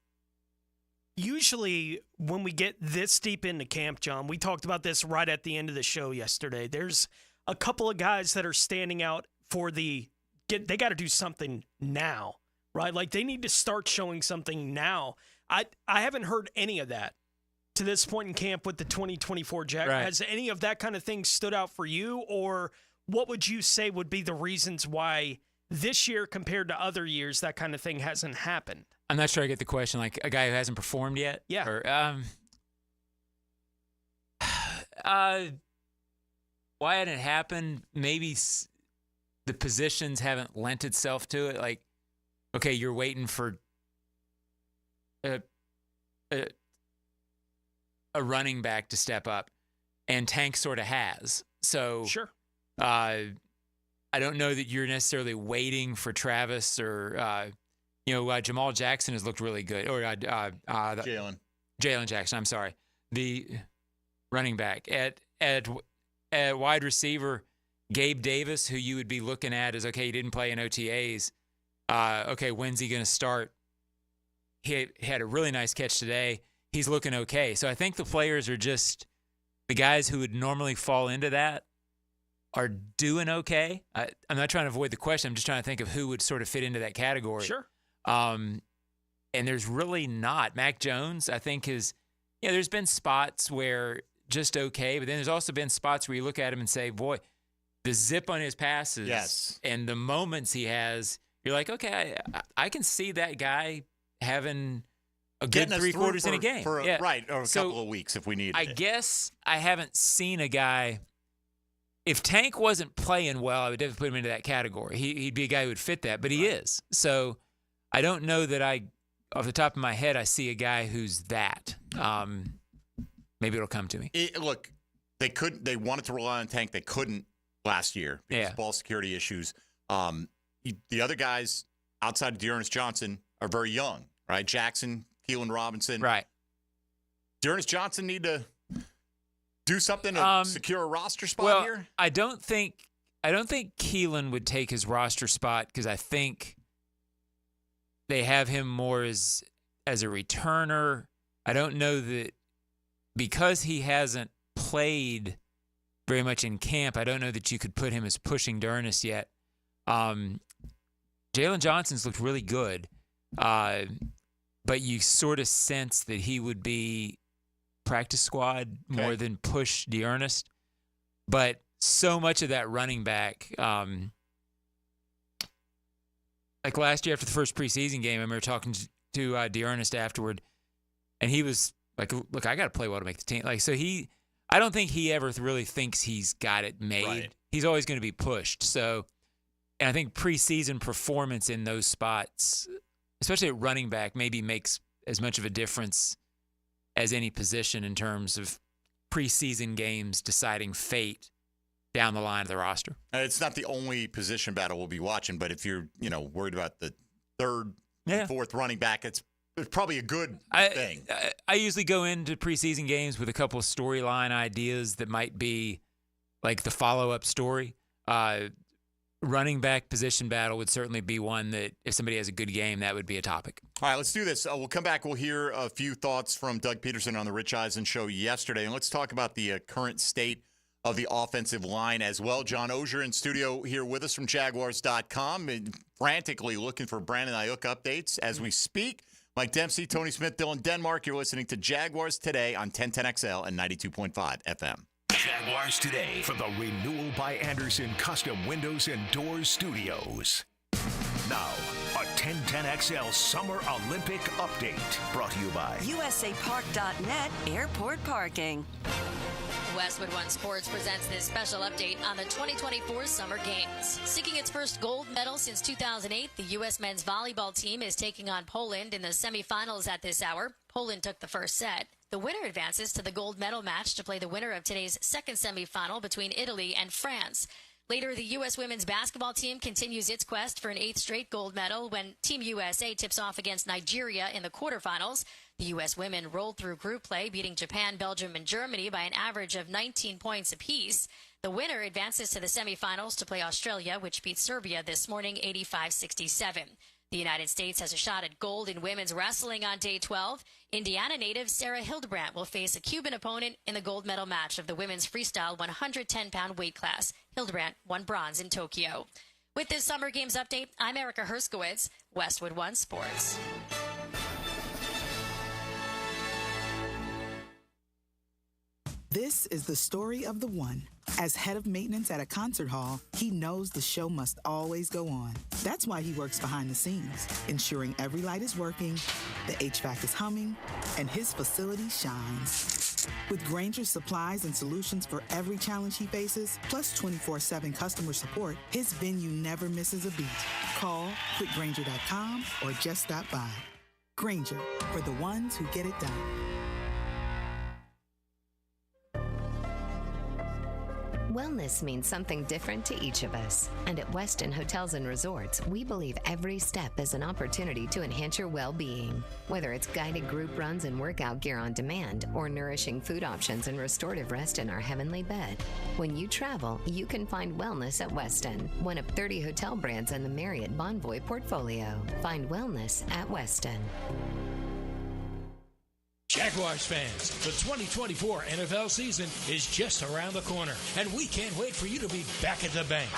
Usually when we get this deep into camp, John, we talked about this right at the end of the show yesterday. There's a couple of guys that are standing out for they got to do something now, right? Like they need to start showing something now. I haven't heard any of that to this point in camp with the 2024 Jags. Right. Has any of that kind of thing stood out for you, or what would you say would be the reasons why this year compared to other years that kind of thing hasn't happened? I'm not sure I get the question. Like a guy who hasn't performed yet? Yeah. Or, why hadn't it happened? Maybe the positions haven't lent itself to it. Like, okay, you're waiting for a running back to step up, and Tank sort of has. So sure. I don't know that you're necessarily waiting for Travis or Jamal Jackson has looked really good. Or Jalen Jackson. I'm sorry, the running back at wide receiver. Gabe Davis, who you would be looking at as, okay, he didn't play in OTAs. Okay, when's he going to start? He had a really nice catch today. He's looking okay. So I think the players are just the guys who would normally fall into that are doing okay. I'm not trying to avoid the question. I'm just trying to think of who would sort of fit into that category. Sure. And there's really not. Mac Jones, I think, there's been spots where just okay, but then there's also been spots where you look at him and say, boy, the zip on his passes, yes, and the moments he has, you're like, okay, I can see that guy having a good 3 quarters in a game. Right, or a couple of weeks if we need it. I guess I haven't seen a guy. If Tank wasn't playing well, I would definitely put him into that category. He'd be a guy who would fit that, but he is. So I don't know that off the top of my head, I see a guy who's that. Maybe it'll come to me. Look, they wanted to rely on Tank. They couldn't last year because of ball security issues. The other guys outside of Dearness Johnson are very young, right? Jackson, Keelan Robinson. Right. Dearness Johnson need to do something to secure a roster spot here? I don't think Keelan would take his roster spot because I think they have him more as a returner. I don't know that because he hasn't played very much in camp, I don't know that you could put him as pushing Dearness yet. Jalen Johnson's looked really good, but you sort of sense that he would be practice squad more than push Dearness. But so much of that running back, like last year after the first preseason game, I remember talking to Dearness afterward, and he was like, look, I got to play well to make the team. Like, so I don't think he ever really thinks he's got it made. Right. He's always going to be pushed. So, and I think preseason performance in those spots, especially at running back, maybe makes as much of a difference as any position in terms of preseason games deciding fate down the line of the roster. It's not the only position battle we'll be watching, but if you're, worried about the third and fourth running back, it's probably a good thing. I usually go into preseason games with a couple of storyline ideas that might be like the follow-up story. Running back position battle would certainly be one that if somebody has a good game, that would be a topic. All right, let's do this. We'll come back. We'll hear a few thoughts from Doug Pederson on the Rich Eisen show yesterday. And let's talk about the current state of the offensive line as well. John Oehser in studio here with us from Jaguars.com, frantically looking for Brandon Ayuk updates as we speak. Mike Dempsey, Tony Smith, Dylan Denmark. You're listening to Jaguars Today on 1010XL and 92.5 FM. Jaguars Today from the Renewal by Andersen Custom Windows and Doors Studios. Now, a 1010XL Summer Olympic Update brought to you by USAPark.net Airport Parking. Westwood One Sports presents this special update on the 2024 Summer Games. Seeking its first gold medal since 2008, the U.S. men's volleyball team is taking on Poland in the semifinals at this hour. Poland took the first set. The winner advances to the gold medal match to play the winner of today's second semifinal between Italy and France. Later, the U.S. women's basketball team continues its quest for an 8th straight gold medal when Team USA tips off against Nigeria in the quarterfinals. The U.S. women rolled through group play, beating Japan, Belgium, and Germany by an average of 19 points apiece. The winner advances to the semifinals to play Australia, which beat Serbia this morning 85-67. The United States has a shot at gold in women's wrestling on day 12. Indiana native Sarah Hildebrandt will face a Cuban opponent in the gold medal match of the women's freestyle 110-pound weight class. Hildebrandt won bronze in Tokyo. With this Summer Games update, I'm Erica Herskowitz, Westwood One Sports. This is the story of the one. As head of maintenance at a concert hall, he knows the show must always go on. That's why he works behind the scenes, ensuring every light is working, the HVAC is humming, and his facility shines. With Grainger's supplies and solutions for every challenge he faces, plus 24/7 customer support, his venue never misses a beat. Call quickgrainger.com or just stop by. Grainger, for the ones who get it done. Wellness means something different to each of us. And at Westin Hotels and Resorts, we believe every step is an opportunity to enhance your well-being. Whether it's guided group runs and workout gear on demand, or nourishing food options and restorative rest in our heavenly bed. When you travel, you can find wellness at Westin, one of 30 hotel brands in the Marriott Bonvoy portfolio. Find wellness at Westin. Jaguars fans, the 2024 NFL season is just around the corner, and we can't wait for you to be back at the bank.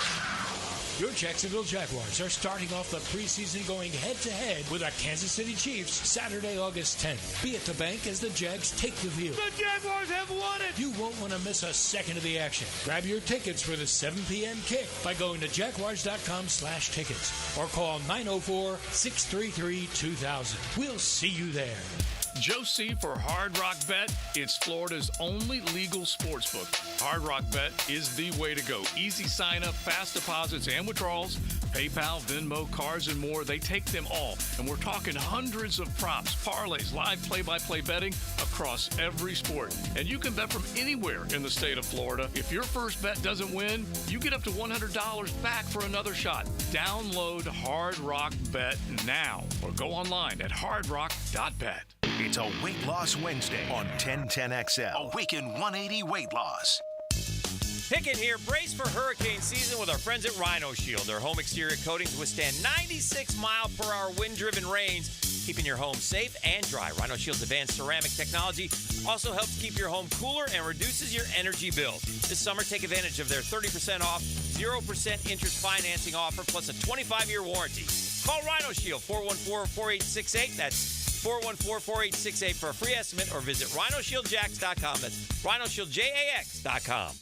Your Jacksonville Jaguars are starting off the preseason going head-to-head with our Kansas City Chiefs Saturday, August 10th. Be at the bank as the Jags take the field. The Jaguars have won it! You won't want to miss a second of the action. Grab your tickets for the 7 p.m. kick by going to jaguars.com/tickets or call 904-633-2000. We'll see you there. Joe C. for Hard Rock Bet. It's Florida's only legal sportsbook. Hard Rock Bet is the way to go. Easy sign up, fast deposits and withdrawals, PayPal, Venmo, cards, and more. They take them all. And we're talking hundreds of props, parlays, live play-by-play betting across every sport. And you can bet from anywhere in the state of Florida. If your first bet doesn't win, you get up to $100 back for another shot. Download Hard Rock Bet now or go online at hardrock.bet. It's a Weight Loss Wednesday on 1010XL. Awaken 180 Weight Loss. Pickett here. Brace for hurricane season with our friends at Rhino Shield. Their home exterior coatings withstand 96-mile-per-hour wind-driven rains, keeping your home safe and dry. Rhino Shield's advanced ceramic technology also helps keep your home cooler and reduces your energy bill. This summer, take advantage of their 30% off, 0% interest financing offer, plus a 25-year warranty. Call Rhino Shield, 414-4868. That's 414-4868 for a free estimate, or visit rhinoshieldjax.com. That's rhinoshieldjax.com.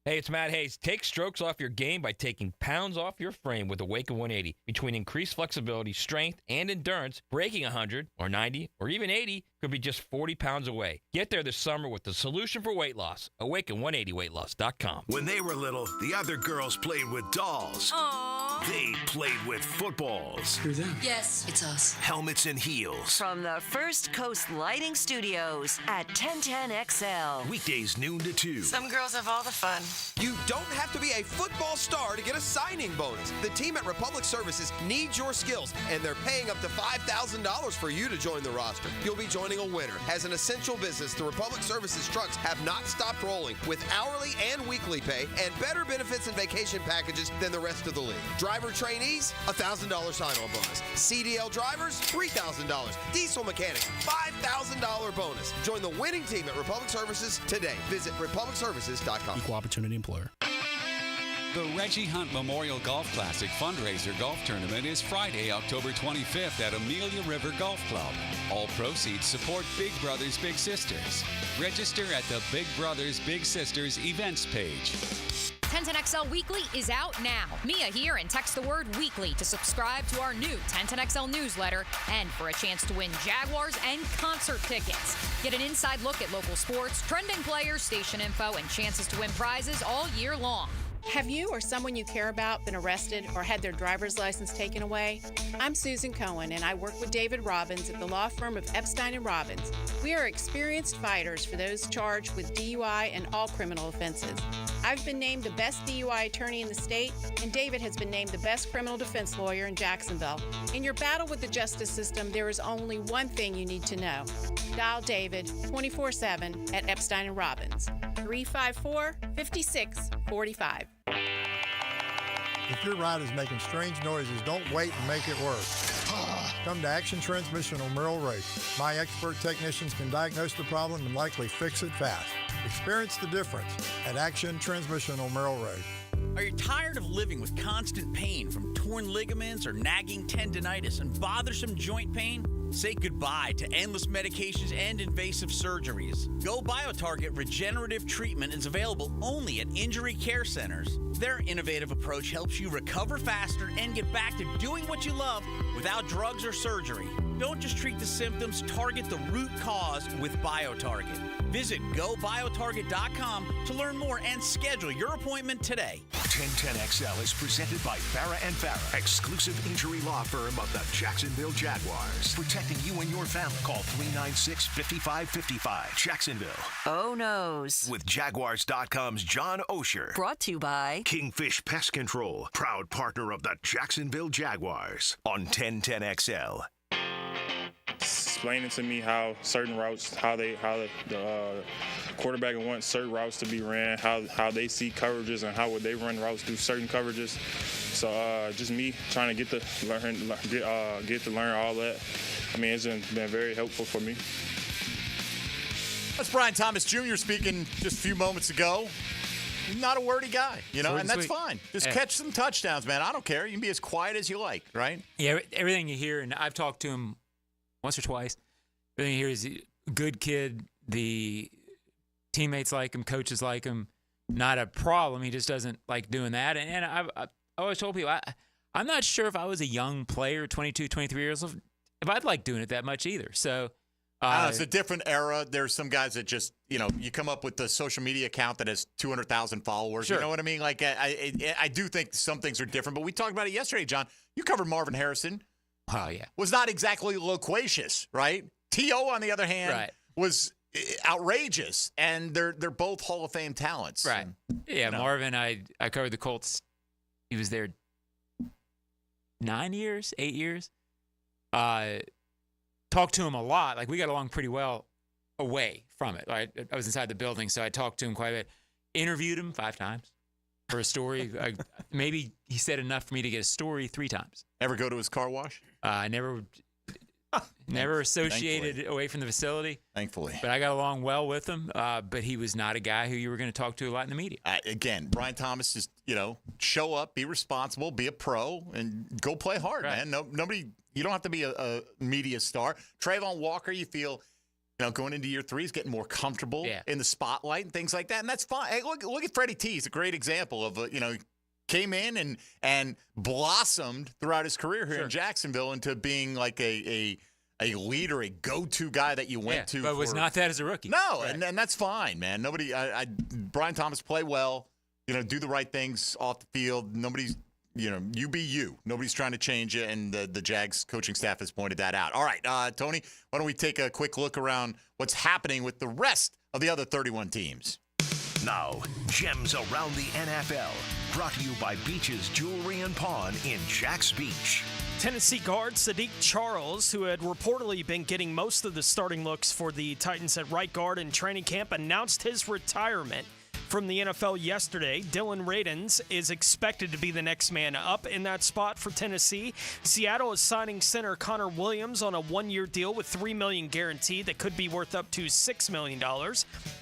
Hey, it's Matt Hayes. Take strokes off your game by taking pounds off your frame with Awaken 180. Between increased flexibility, strength, and endurance, breaking 100 or 90 or even 80 could be just 40 pounds away. Get there this summer with the solution for weight loss. Awaken180weightloss.com. When they were little, the other girls played with dolls. Aww. They played with footballs. Who's that? Yes, it's us. Helmets and heels. From the First Coast Lighting Studios at 1010XL. Weekdays noon to 2. Some girls have all the fun. You don't have to be a football star to get a signing bonus. The team at Republic Services needs your skills, and they're paying up to $5,000 for you to join the roster. You'll be joining a winner. As an essential business, the Republic Services trucks have not stopped rolling with hourly and weekly pay and better benefits and vacation packages than the rest of the league. Driver trainees, $1,000 sign-on bonus. CDL drivers, $3,000. Diesel mechanics, $5,000 bonus. Join the winning team at Republic Services today. Visit republicservices.com. Equal opportunity employer. The Reggie Hunt Memorial Golf Classic fundraiser golf tournament is Friday, October 25th at Amelia River Golf Club. All proceeds support Big Brothers Big Sisters. Register at the Big Brothers Big Sisters events page. 1010XL Weekly is out now. Mia here, and text the word weekly to subscribe to our new 1010XL newsletter and for a chance to win Jaguars and concert tickets. Get an inside look at local sports, trending players, station info, and chances to win prizes all year long. Have you or someone you care about been arrested or had their driver's license taken away? I'm Susan Cohen, and I work with David Robbins at the law firm of Epstein & Robbins. We are experienced fighters for those charged with DUI and all criminal offenses. I've been named the best DUI attorney in the state, and David has been named the best criminal defense lawyer in Jacksonville. In your battle with the justice system, there is only one thing you need to know. Dial David 24/7 at Epstein & Robbins, 354-5645. If your ride is making strange noises, don't wait and make it worse. Come to Action Transmission on Merrill Road. My expert technicians can diagnose the problem and likely fix it fast. Experience the difference at Action Transmission on Merrill Road. Are you tired of living with constant pain from torn ligaments or nagging tendinitis and bothersome joint pain? Say goodbye to endless medications and invasive surgeries. Go BioTarget Regenerative Treatment is available only at injury care centers. Their innovative approach helps you recover faster and get back to doing what you love without drugs or surgery. Don't just treat the symptoms, target the root cause with BioTarget. Visit GoBioTarget.com to learn more and schedule your appointment today. 1010XL is presented by Farah & Farah, exclusive injury law firm of the Jacksonville Jaguars. Protecting you and your family. Call 396-5555. Jacksonville. Oh, noes. With Jaguars.com's John Oehser. Brought to you by Kingfish Pest Control, proud partner of the Jacksonville Jaguars. On 1010XL. Explaining to me how certain routes, how the quarterback wants certain routes to be ran, how they see coverages and how would they run routes through certain coverages. So just me trying to get to learn all that. I mean, it's been very helpful for me. That's Brian Thomas Jr. speaking just a few moments ago. He's not a wordy guy, and that's fine. Just catch some touchdowns, man. I don't care. You can be as quiet as you like, right? Yeah, everything you hear, and I've talked to him once or twice. Everything you hear is a good kid. The teammates like him, coaches like him. Not a problem. He just doesn't like doing that. And I always told people, I'm not sure if I was a young player, 22, 23 years old, if I'd like doing it that much either. So it's a different era. There's some guys that just, you come up with the social media account that has 200,000 followers. Sure. You know what I mean? Like, I do think some things are different. But we talked about it yesterday, John. You covered Marvin Harrison. Oh, yeah. Was not exactly loquacious, right? T.O., on the other hand, was outrageous. And they're both Hall of Fame talents. Right. Yeah, Marvin, I covered the Colts. He was there 8 years. Talked to him a lot. Like, we got along pretty well away from it. I was inside the building, so I talked to him quite a bit. Interviewed him 5 times for a story. Maybe he said enough for me to get a story 3 times. Ever go to his car wash? Never associated away from the facility. Thankfully. But I got along well with him. But he was not a guy who you were going to talk to a lot in the media. Again, Brian Thomas is, show up, be responsible, be a pro, and go play hard, man. Nobody, you don't have to be a media star. Trayvon Walker, you feel, going into year 3, is getting more comfortable in the spotlight and things like that, and that's fine. Hey, look at Freddie T. He's a great example of, came in and blossomed throughout his career here in Jacksonville into being like a leader, a go-to guy that you went to. But was not that as a rookie. No, and that's fine, man. Nobody, Brian Thomas, play well, do the right things off the field. Nobody's, you be you. Nobody's trying to change you, and the Jags coaching staff has pointed that out. All right, Tony, why don't we take a quick look around what's happening with the rest of the other 31 teams? Now, Gems Around the NFL, brought to you by Beach's Jewelry and Pawn in Jax Beach. Tennessee guard Sadiq Charles, who had reportedly been getting most of the starting looks for the Titans at right guard in training camp, announced his retirement from the NFL yesterday. Dylan Radins is expected to be the next man up in that spot for Tennessee. Seattle is signing center Connor Williams on a 1-year deal with $3 million guaranteed that could be worth up to $6 million.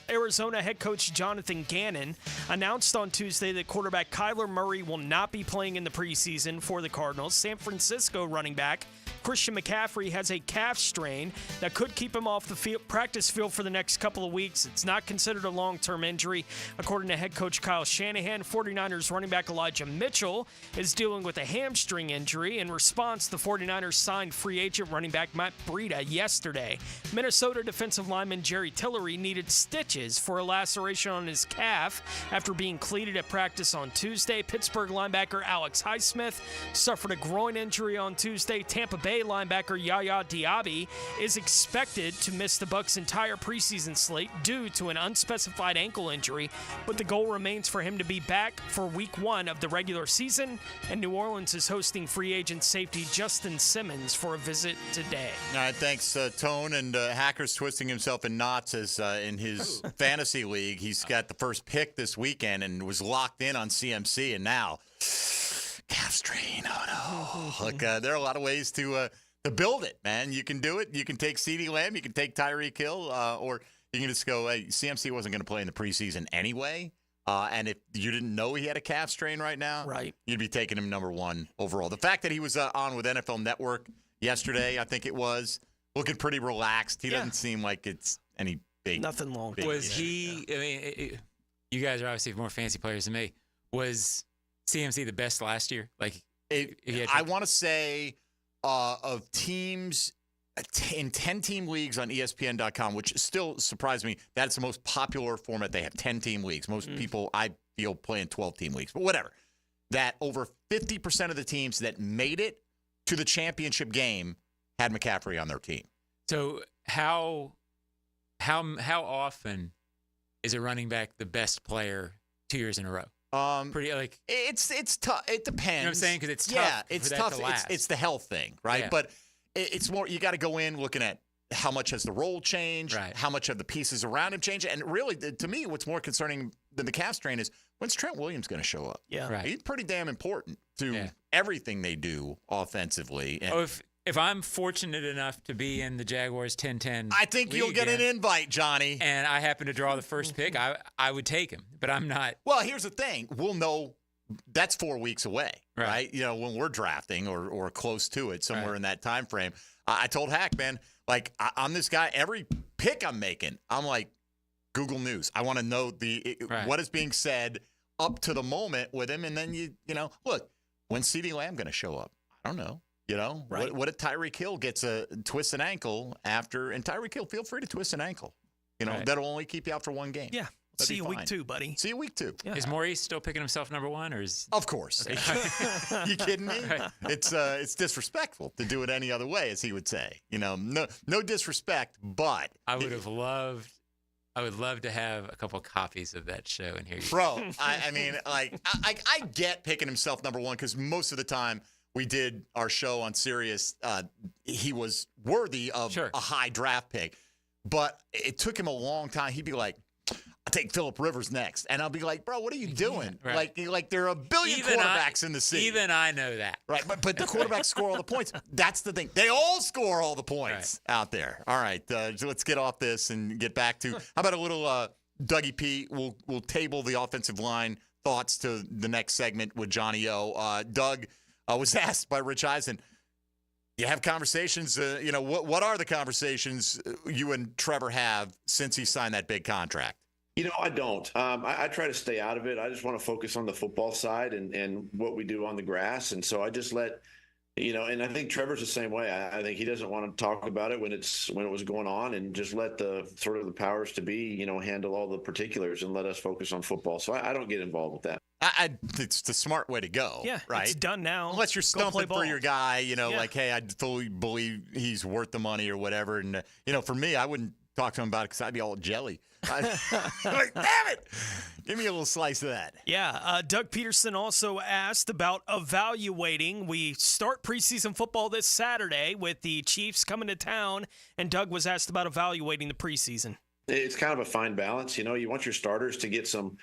Arizona head coach Jonathan Gannon announced on Tuesday that quarterback Kyler Murray will not be playing in the preseason for the Cardinals. San Francisco running back Christian McCaffrey has a calf strain that could keep him off the practice field for the next couple of weeks. It's not considered a long-term injury. According to head coach Kyle Shanahan, 49ers running back Elijah Mitchell is dealing with a hamstring injury. In response, the 49ers signed free agent running back Matt Breida yesterday. Minnesota defensive lineman Jerry Tillery needed stitches for a laceration on his calf after being cleated at practice on Tuesday. Pittsburgh linebacker Alex Highsmith suffered a groin injury on Tuesday. Tampa Bay linebacker Yaya Diaby is expected to miss the Bucs' entire preseason slate due to an unspecified ankle injury, but the goal remains for him to be back for week 1 of the regular season, and New Orleans is hosting free agent safety Justin Simmons for a visit today. All right, thanks, Tone. And Hacker's twisting himself in knots as in his fantasy league. He's got the first pick this weekend and was locked in on CMC, and now calf strain. Oh, no. Look, there are a lot of ways to build it, man. You can do it. You can take CeeDee Lamb. You can take Tyreek Hill, or you can just go, hey, CMC wasn't going to play in the preseason anyway. And if you didn't know he had a calf strain right now, you'd be taking him number 1 overall. The fact that he was on with NFL Network yesterday, I think it was, looking pretty relaxed. He doesn't seem like it's any big. Nothing long. Was he, I mean, you guys are obviously more fancy players than me. Was CMC the best last year? Like, I want to say of teams in 10-team leagues on ESPN.com, which still surprised me. That's the most popular format. They have 10-team leagues. Most people, I feel, play in 12-team leagues. But whatever. That over 50% of the teams that made it to the championship game had McCaffrey on their team. So how often is a running back the best player 2 years in a row? Pretty like it's tough. It depends. You know what I'm saying? Because it's tough. Yeah, it's tough. It's the health thing, right? Yeah. But it's more. You got to go in looking at how much has the role changed, how much have the pieces around him changed, and really, to me, what's more concerning than the calf strain is when's Trent Williams going to show up? Yeah, he's pretty damn important to everything they do offensively. And if I'm fortunate enough to be in the Jaguars 10-10, I think you'll get an invite, Johnny. And I happen to draw the first pick, I would take him, but I'm not. Well, here's the thing: we'll know. That's 4 weeks away, right? You know, when we're drafting or close to it, somewhere in that time frame. I told Hack, man, like I'm this guy. Every pick I'm making, I'm like Google News. I want to know what is being said up to the moment with him, and then you know, look, when's CeeDee Lamb going to show up? I don't know. You know, what if Tyreek Hill gets a twist an ankle after? And Tyreek Hill, feel free to twist an ankle. You know, that'll only keep you out for one game. Yeah. See you week 2, buddy. See you week 2. Yeah. Is Maurice still picking himself number 1, or is? Of course. Okay. You kidding me? It's disrespectful to do it any other way, as he would say. You know, no disrespect, but I would love to have a couple copies of that show and hear you. Bro, I mean, like, I get picking himself number 1 because most of the time we did our show on Sirius, he was worthy of a high draft pick. But it took him a long time. He'd be like, I'll take Phillip Rivers next. And I'll be like, bro, what are you doing? Like there are a billion quarterbacks in the city. Even I know that. Right, but the quarterbacks score all the points. That's the thing. They all score all the points out there. All right, so let's get off this and get back to, how about a little Dougie P? We'll table the offensive line thoughts to the next segment with Johnny O. Doug was asked by Rich Eisen, you have conversations, you know, what are the conversations you and Trevor have since he signed that big contract? You know, I don't. I try to stay out of it. I just want to focus on the football side and what we do on the grass. And so I just let, you know, and I think Trevor's the same way. I think he doesn't want to talk about it when it was going on, and just let the sort of the powers to be, you know, handle all the particulars and let us focus on football. So I don't get involved with that. It's the smart way to go. Yeah, right. It's done now. Unless you're stumping for your guy, you know, like, hey, I fully believe he's worth the money or whatever. And, you know, for me, I wouldn't talk to him about it because I'd be all jelly. Like, damn it! Give me a little slice of that. Yeah. Doug Pederson also asked about evaluating. We start preseason football this Saturday with the Chiefs coming to town, and Doug was asked about evaluating the preseason. It's kind of a fine balance. You know, you want your starters to get some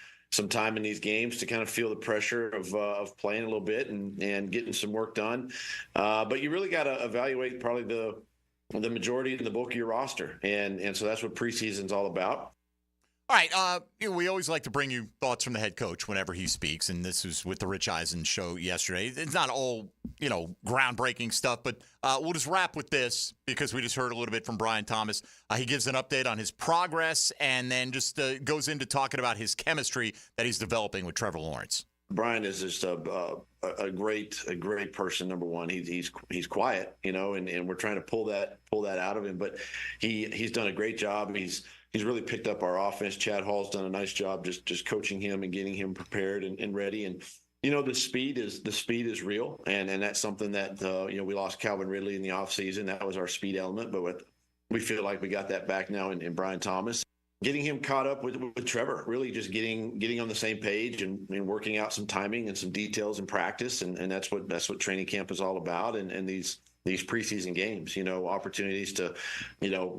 time in these games to kind of feel the pressure of playing a little bit and getting some work done. But you really got to evaluate probably the majority and the bulk of your roster. And so that's what preseason's all about. All right, we always like to bring you thoughts from the head coach whenever he speaks, and this was with the Rich Eisen show yesterday. It's not all, groundbreaking stuff, but we'll just wrap with this because we just heard a little bit from Brian Thomas. He gives an update on his progress and then just goes into talking about his chemistry that he's developing with Trevor Lawrence. Brian is just a great person. Number one, he's quiet, and we're trying to pull that out of him, but he's done a great job. He's really picked up our offense. Chad Hall's done a nice job just coaching him and getting him prepared and ready. And the speed is real, and that's something that we lost Calvin Ridley in the offseason. That was our speed element, but we feel like we got that back now in Brian Thomas. Getting him caught up with Trevor, really just getting on the same page and working out some timing and some details in practice, and that's what training camp is all about. And these preseason games, opportunities to,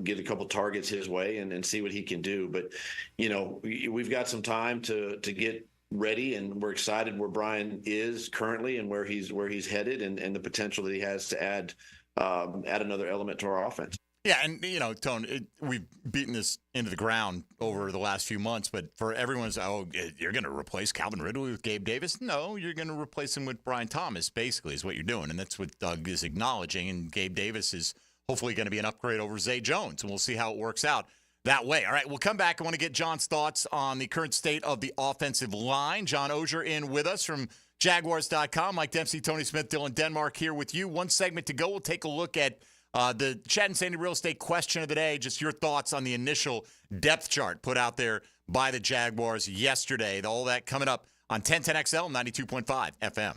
get a couple targets his way and see what he can do. But, we've got some time to get ready, and we're excited where Brian is currently and where he's headed and the potential that he has to add another element to our offense. Yeah, and, Tone, we've beaten this into the ground over the last few months, but for everyone's, you're going to replace Calvin Ridley with Gabe Davis? No, you're going to replace him with Brian Thomas, basically, is what you're doing, and that's what Doug is acknowledging, and Gabe Davis is hopefully going to be an upgrade over Zay Jones, and we'll see how it works out that way. All right, we'll come back. I want to get John's thoughts on the current state of the offensive line. John Oehser in with us from Jaguars.com. Mike Dempsey, Tony Smith, Dylan Denmark here with you. One segment to go. We'll take a look at the Chad and Sandy Real Estate question of the day, just your thoughts on the initial depth chart put out there by the Jaguars yesterday. All that coming up on 1010XL 92.5 FM.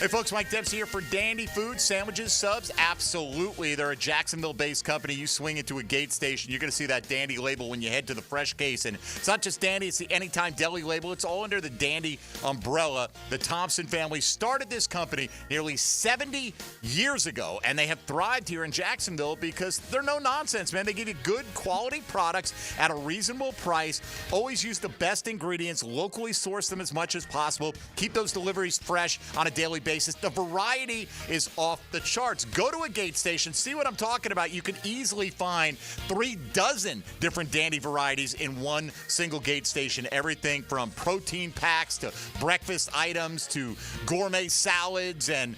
Hey, folks, Mike Dempsey here for Dandy Food, sandwiches, subs. Absolutely. They're a Jacksonville-based company. You swing into a gate station, you're going to see that Dandy label when you head to the fresh case. And it's not just Dandy, it's the Anytime Deli label. It's all under the Dandy umbrella. The Thompson family started this company nearly 70 years ago, and they have thrived here in Jacksonville because they're no nonsense, man. They give you good quality products at a reasonable price. Always use the best ingredients, locally source them as much as possible. Keep those deliveries fresh on a daily basis. The variety is off the charts. Go to a gate station, see what I'm talking about. You can easily find 36 different Dandy varieties in one single gate station. Everything from protein packs to breakfast items to gourmet salads and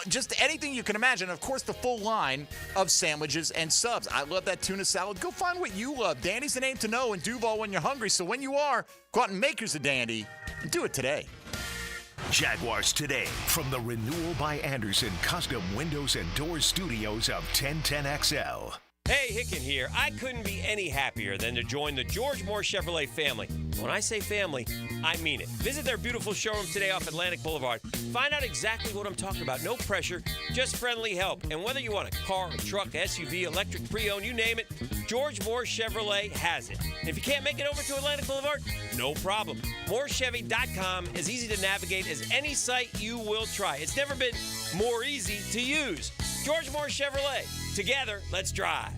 just anything you can imagine. Of course, the full line of sandwiches and subs. I love that tuna salad. Go find what you love. Dandy's the name to know in Duval when you're hungry. So when you are, go out and make yours a Dandy and do it today. Jaguars Today from the Renewal by Andersen Custom Windows and Doors Studios of 1010XL. Hey, Hicken here. I couldn't be any happier than to join the George Moore Chevrolet family. When I say family, I mean it. Visit their beautiful showroom today off Atlantic Boulevard. Find out exactly what I'm talking about. No pressure, just friendly help. And whether you want a car, a truck, SUV, electric, pre-owned, you name it, George Moore Chevrolet has it. And if you can't make it over to Atlantic Boulevard, no problem. MooreChevy.com is easy to navigate as any site you will try. It's never been more easy to use. George Moore Chevrolet. Together, let's drive.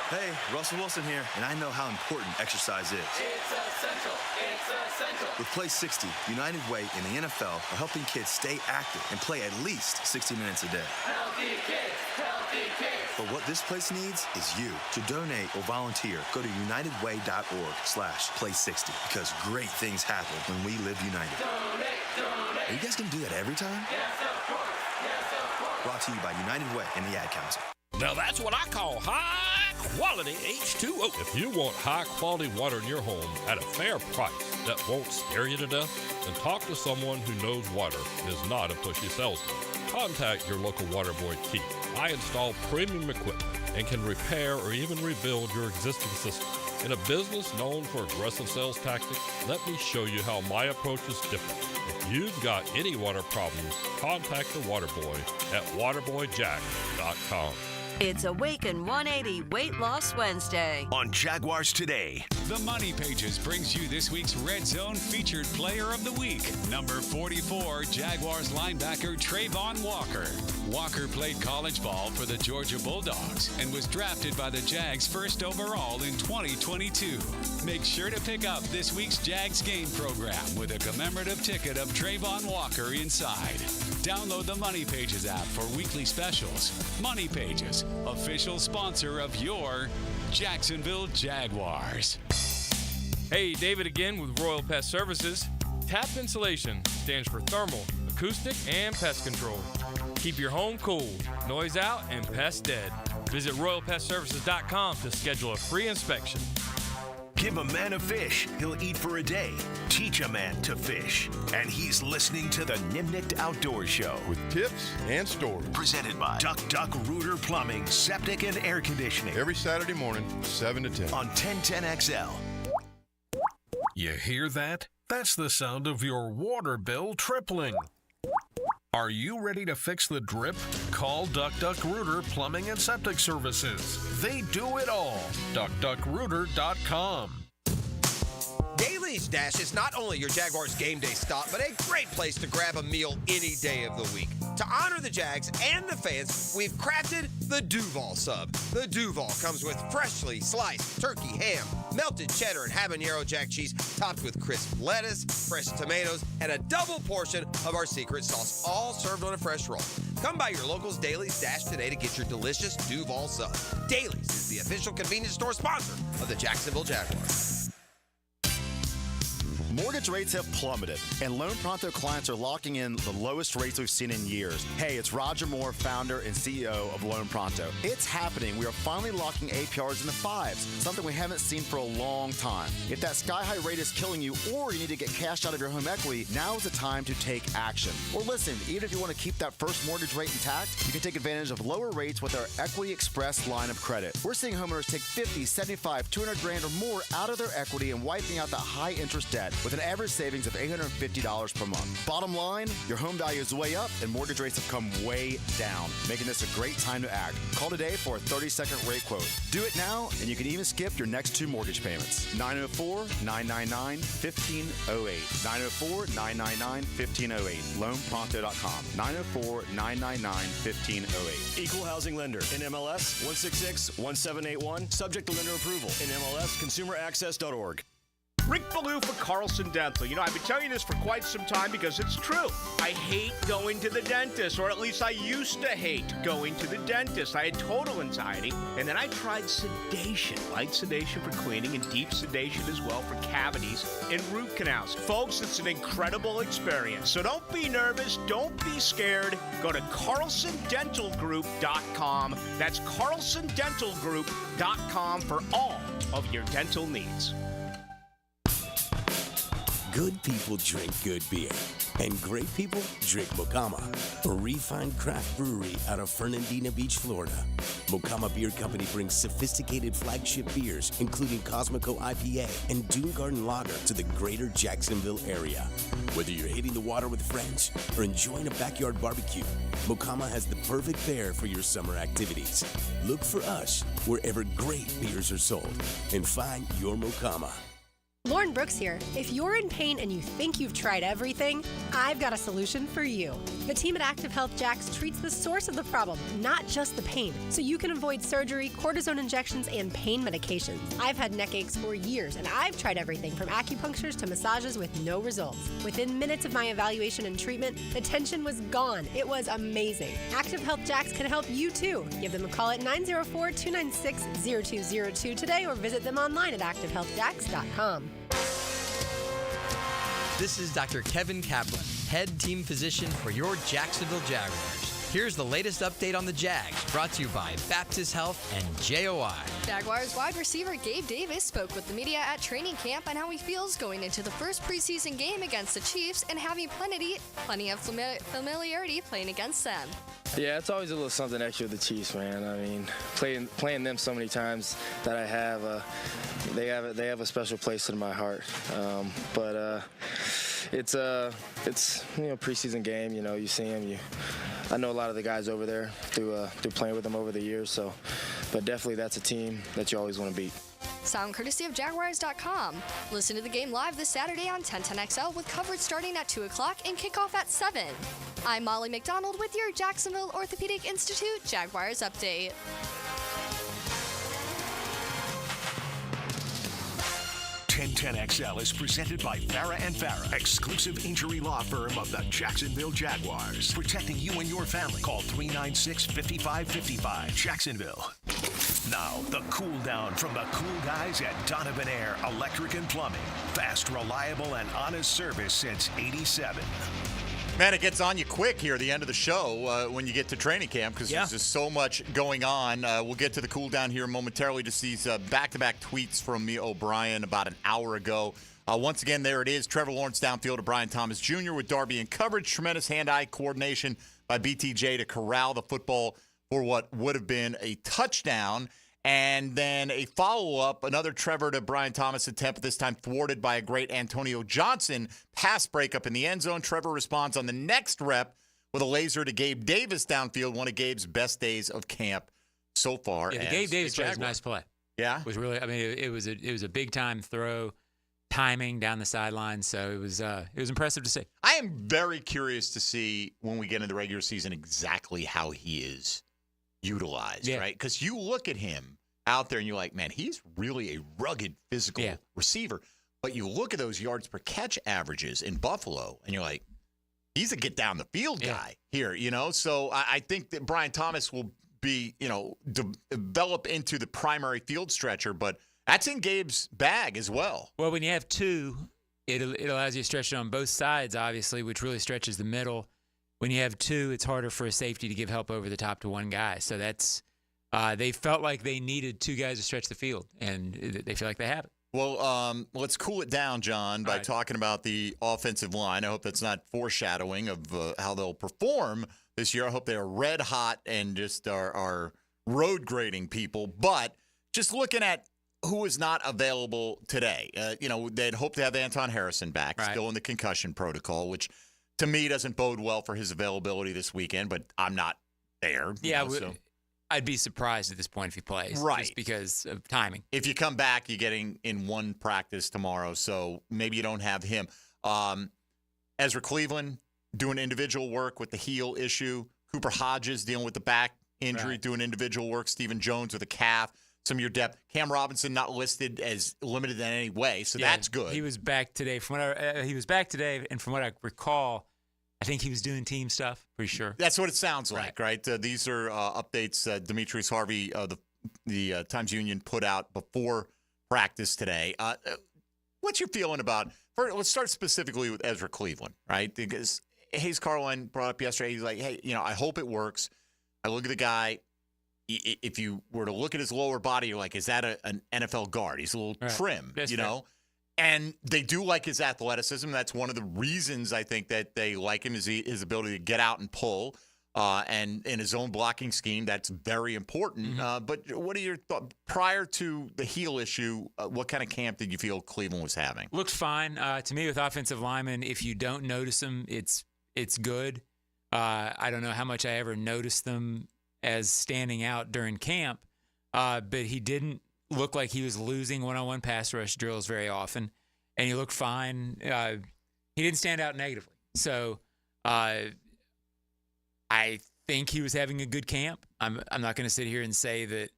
Hey, Russell Wilson here, and I know how important exercise is. It's essential. It's essential. With Play 60, United Way and the NFL are helping kids stay active and play at least 60 minutes a day. Healthy kids, healthy kids. But what this place needs is you. To donate or volunteer, go to unitedway.org/play60 because great things happen when we live united. Donate. Are you guys going to do that every time? Yes, of course. Yes, of course. Brought to you by United Way and the Ad Council. Now that's what I call high-quality H2O. If you want high-quality water in your home at a fair price that won't scare you to death, then talk to someone who knows water and is not a pushy salesman. Contact your local water boy, Keith. I install premium equipment and can repair or even rebuild your existing system. In a business known for aggressive sales tactics, let me show you how my approach is different. If you've got any water problems, contact the water boy at waterboyjack.com. It's Awaken 180 Weight Loss Wednesday on Jaguars Today. The Money Pages brings you this week's Red Zone featured player of the week. Number 44, Jaguars linebacker Trayvon Walker. Walker played college ball for the Georgia Bulldogs and was drafted by the Jags first overall in 2022. Make sure to pick up this week's Jags game program with a commemorative ticket of Trayvon Walker inside. Download the Money Pages app for weekly specials. Money Pages, official sponsor of your Jacksonville Jaguars. Hey, David again with Royal Pest Services. TAP Insulation stands for thermal, acoustic, and pest control. Keep your home cool, noise out, and pests dead. Visit RoyalPestServices.com to schedule a free inspection. Give a man a fish, he'll eat for a day. Teach a man to fish. And he's listening to the Nimnicht Outdoor Show. With tips and stories. Presented by Duck Rooter Plumbing, Septic, and Air Conditioning. Every Saturday morning, 7 to 10. On 1010XL. You hear that? That's the sound of your water bill tripling. Are you ready to fix the drip? Call Duck Rooter Plumbing and Septic Services. They do it all. DuckDuckRooter.com. Daly's Dash is not only your Jaguars game day stop, but a great place to grab a meal any day of the week. To honor the Jags and the fans, we've crafted the Duval Sub. The Duval comes with freshly sliced turkey, ham, melted cheddar, and habanero jack cheese, topped with crisp lettuce, fresh tomatoes, and a double portion of our secret sauce, all served on a fresh roll. Come by your local's Daly's Dash today to get your delicious Duval Sub. Daly's is the official convenience store sponsor of the Jacksonville Jaguars. Mortgage rates have plummeted, and Loan Pronto clients are locking in the lowest rates we've seen in years. Hey, it's Roger Moore, founder and CEO of Loan Pronto. It's happening. We are finally locking APRs in the 5s, something we haven't seen for a long time. If that sky-high rate is killing you or you need to get cash out of your home equity, now is the time to take action. Or listen, even if you want to keep that first mortgage rate intact, you can take advantage of lower rates with our Equity Express line of credit. We're seeing homeowners take 50, 75, 200 grand or more out of their equity and wiping out that high-interest debt with an average savings of $850 per month. Bottom line, your home value is way up and mortgage rates have come way down, making this a great time to act. Call today for a 30-second rate quote. Do it now, and you can even skip your next 2 mortgage payments. 904-999-1508. 904-999-1508. LoanPronto.com. 904-999-1508. Equal housing lender. NMLS 166-1781. Subject to lender approval. NMLS ConsumerAccess.org. Rick Ballou for Carlson Dental. You know, I've been telling you this for quite some time because it's true. I hate going to the dentist, or at least I used to hate going to the dentist. I had total anxiety, and then I tried sedation. Light sedation for cleaning and deep sedation as well for cavities and root canals. Folks, it's an incredible experience. So don't be nervous. Don't be scared. Go to CarlsonDentalGroup.com. That's CarlsonDentalGroup.com for all of your dental needs. Good people drink good beer, and great people drink Mocama, a refined craft brewery out of Fernandina Beach, Florida. Mocama Beer Company brings sophisticated flagship beers, including Cosmico IPA and Dune Garden Lager, to the greater Jacksonville area. Whether you're hitting the water with friends or enjoying a backyard barbecue, Mocama has the perfect fare for your summer activities. Look for us wherever great beers are sold and find your Mocama. Lauren Brooks here. If you're in pain and you think you've tried everything, I've got a solution for you. The team at Active Health Jax treats the source of the problem, not just the pain, so you can avoid surgery, cortisone injections, and pain medications. I've had neck aches for years, and I've tried everything from acupunctures to massages with no results. Within minutes of my evaluation and treatment, the tension was gone. It was amazing. Active Health Jax can help you too. Give them a call at 904-296-0202 today or visit them online at activehealthjax.com. This is Dr. Kevin Kaplan, head team physician for your Jacksonville Jaguars. Here's the latest update on the Jags, brought to you by Baptist Health and JOI. Jaguars wide receiver Gabe Davis spoke with the media at training camp on how he feels going into the first preseason game against the Chiefs and having plenty of familiarity playing against them. Yeah, it's always a little something extra with the Chiefs, man. I mean, playing them so many times that I have, they have a special place in my heart. It's preseason game. You know, you see them. I know a lot of the guys over there through playing with them over the years. So, but definitely that's a team that you always want to beat. Sound courtesy of Jaguars.com. Listen to the game live this Saturday on 1010XL with coverage starting at 2 o'clock and kickoff at 7. I'm Molly McDonald with your Jacksonville Orthopedic Institute Jaguars update. 1010XL is presented by Farah & Farah, exclusive injury law firm of the Jacksonville Jaguars. Protecting you and your family. Call 396-5555. Jacksonville. Now, the cool down from the cool guys at Donovan Air Electric and Plumbing. Fast, reliable, and honest service since '87. Man, it gets on you quick here at the end of the show when you get to training camp because there's just so much going on. We'll get to the cool down here momentarily. Just these back-to-back tweets from me, O'Brien, about an hour ago. Once again, there it is. Trevor Lawrence downfield to Brian Thomas Jr. with Darby in coverage. Tremendous hand-eye coordination by BTJ to corral the football for what would have been a touchdown. And then a follow-up, another Trevor to Brian Thomas attempt, this time thwarted by a great Antonio Johnson pass breakup in the end zone. Trevor responds on the next rep with a laser to Gabe Davis downfield, one of Gabe's best days of camp so far. Yeah, the Gabe Davis play was a nice play. Yeah? It was really, I mean, it was a big-time throw, timing down the sideline, so it was impressive to see. I am very curious to see when we get into the regular season exactly how he is utilized, right? Because you look at him out there and you're like, man, he's really a rugged physical receiver. But you look at those yards per catch averages in Buffalo and you're like, he's a get down the field guy here, you know? So I think that Brian Thomas will be, you know, develop into the primary field stretcher, but that's in Gabe's bag as well. Well, when you have two, it allows you to stretch it on both sides, obviously, which really stretches the middle. When you have two, it's harder for a safety to give help over the top to one guy. So that's they felt like they needed two guys to stretch the field, and they feel like they have it. Well, let's cool it down, John, by talking about the offensive line. I hope that's not foreshadowing of how they'll perform this year. I hope they are red hot and just are road grading people. But just looking at who is not available today, you know, they'd hope to have Anton Harrison back, still in the concussion protocol, which – to me, doesn't bode well for his availability this weekend, but I'm not there. Yeah, I'd be surprised at this point if he plays. Just because of timing. If you come back, you're getting in one practice tomorrow, so maybe you don't have him. Ezra Cleveland doing individual work with the heel issue. Cooper Hodges dealing with the back injury, doing individual work. Stephen Jones with a calf. Some of your depth. Cam Robinson not listed as limited in any way, so that's good. He was back today. He was back today, and from what I recall, I think he was doing team stuff. Pretty sure. That's what it sounds like, right? These are updates Demetrius Harvey, the Times Union, put out before practice today. What's your feeling about? Let's start specifically with Ezra Cleveland, right? Because Hayes Carlin brought up yesterday. He's like, hey, you know, I hope it works. I look at the guy. If you were to look at his lower body, you're like, is that an NFL guard? He's a little trim, you know? And they do like his athleticism. That's one of the reasons I think that they like him is his ability to get out and pull. And in his own blocking scheme, that's very important. But what are your thoughts? Prior to the heel issue, what kind of camp did you feel Cleveland was having? Looked fine. To me, with offensive linemen, if you don't notice them, it's good. I don't know how much I ever noticed them as standing out during camp, but he didn't look like he was losing one-on-one pass rush drills very often, and he looked fine. He didn't stand out negatively. So I think he was having a good camp. I'm not going to sit here and say that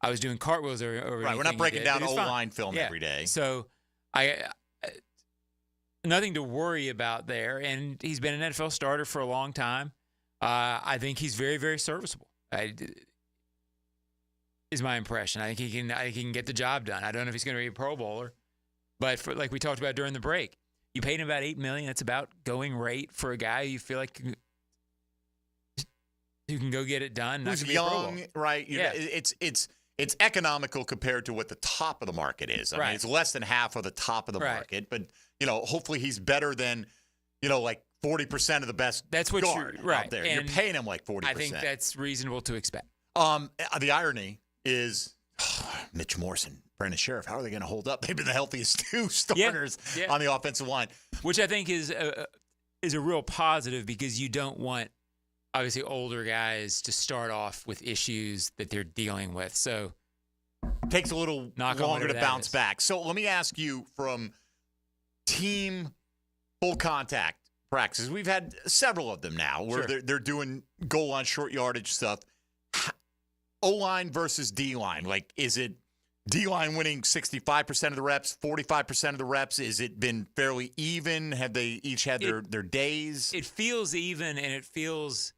I was doing cartwheels or right. We're not breaking down O-line film every day. So nothing to worry about there, and he's been an NFL starter for a long time. I think he's very, very serviceable. Is my impression. I think he can get the job done. I don't know if he's going to be a Pro Bowler, but like we talked about during the break, you paid him about $8 million. That's about going rate for a guy you feel like you can go get it done. Who's young, right? It's economical compared to what the top of the market is. I mean, it's less than half of the top of the market, but hopefully he's better than like 40% of the best. That's what guard out there. And you're paying him like 40%. I think that's reasonable to expect. The irony is Mitch Morrison, Brandon Sheriff, how are they going to hold up? They've been the healthiest two starters on the offensive line. Which I think is a real positive because you don't want, obviously, older guys to start off with issues that they're dealing with. So takes a little longer to bounce back. So let me ask you from team full contact practices. We've had several of them now where they're doing goal line, short yardage stuff. O-line versus D-line. Like, is it D-line winning 65% of the reps, 45% of the reps. Has it been fairly even? Have they each had their days? It feels even, and it feels,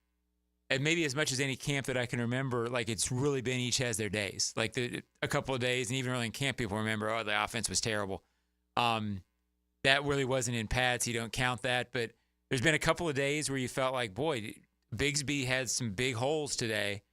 and maybe as much as any camp that I can remember, like it's really been each has their days. Like a couple of days, and even early in camp, people remember, oh, the offense was terrible. That really wasn't in pads. You don't count that. But there's been a couple of days where you felt like, boy, Bigsby had some big holes today.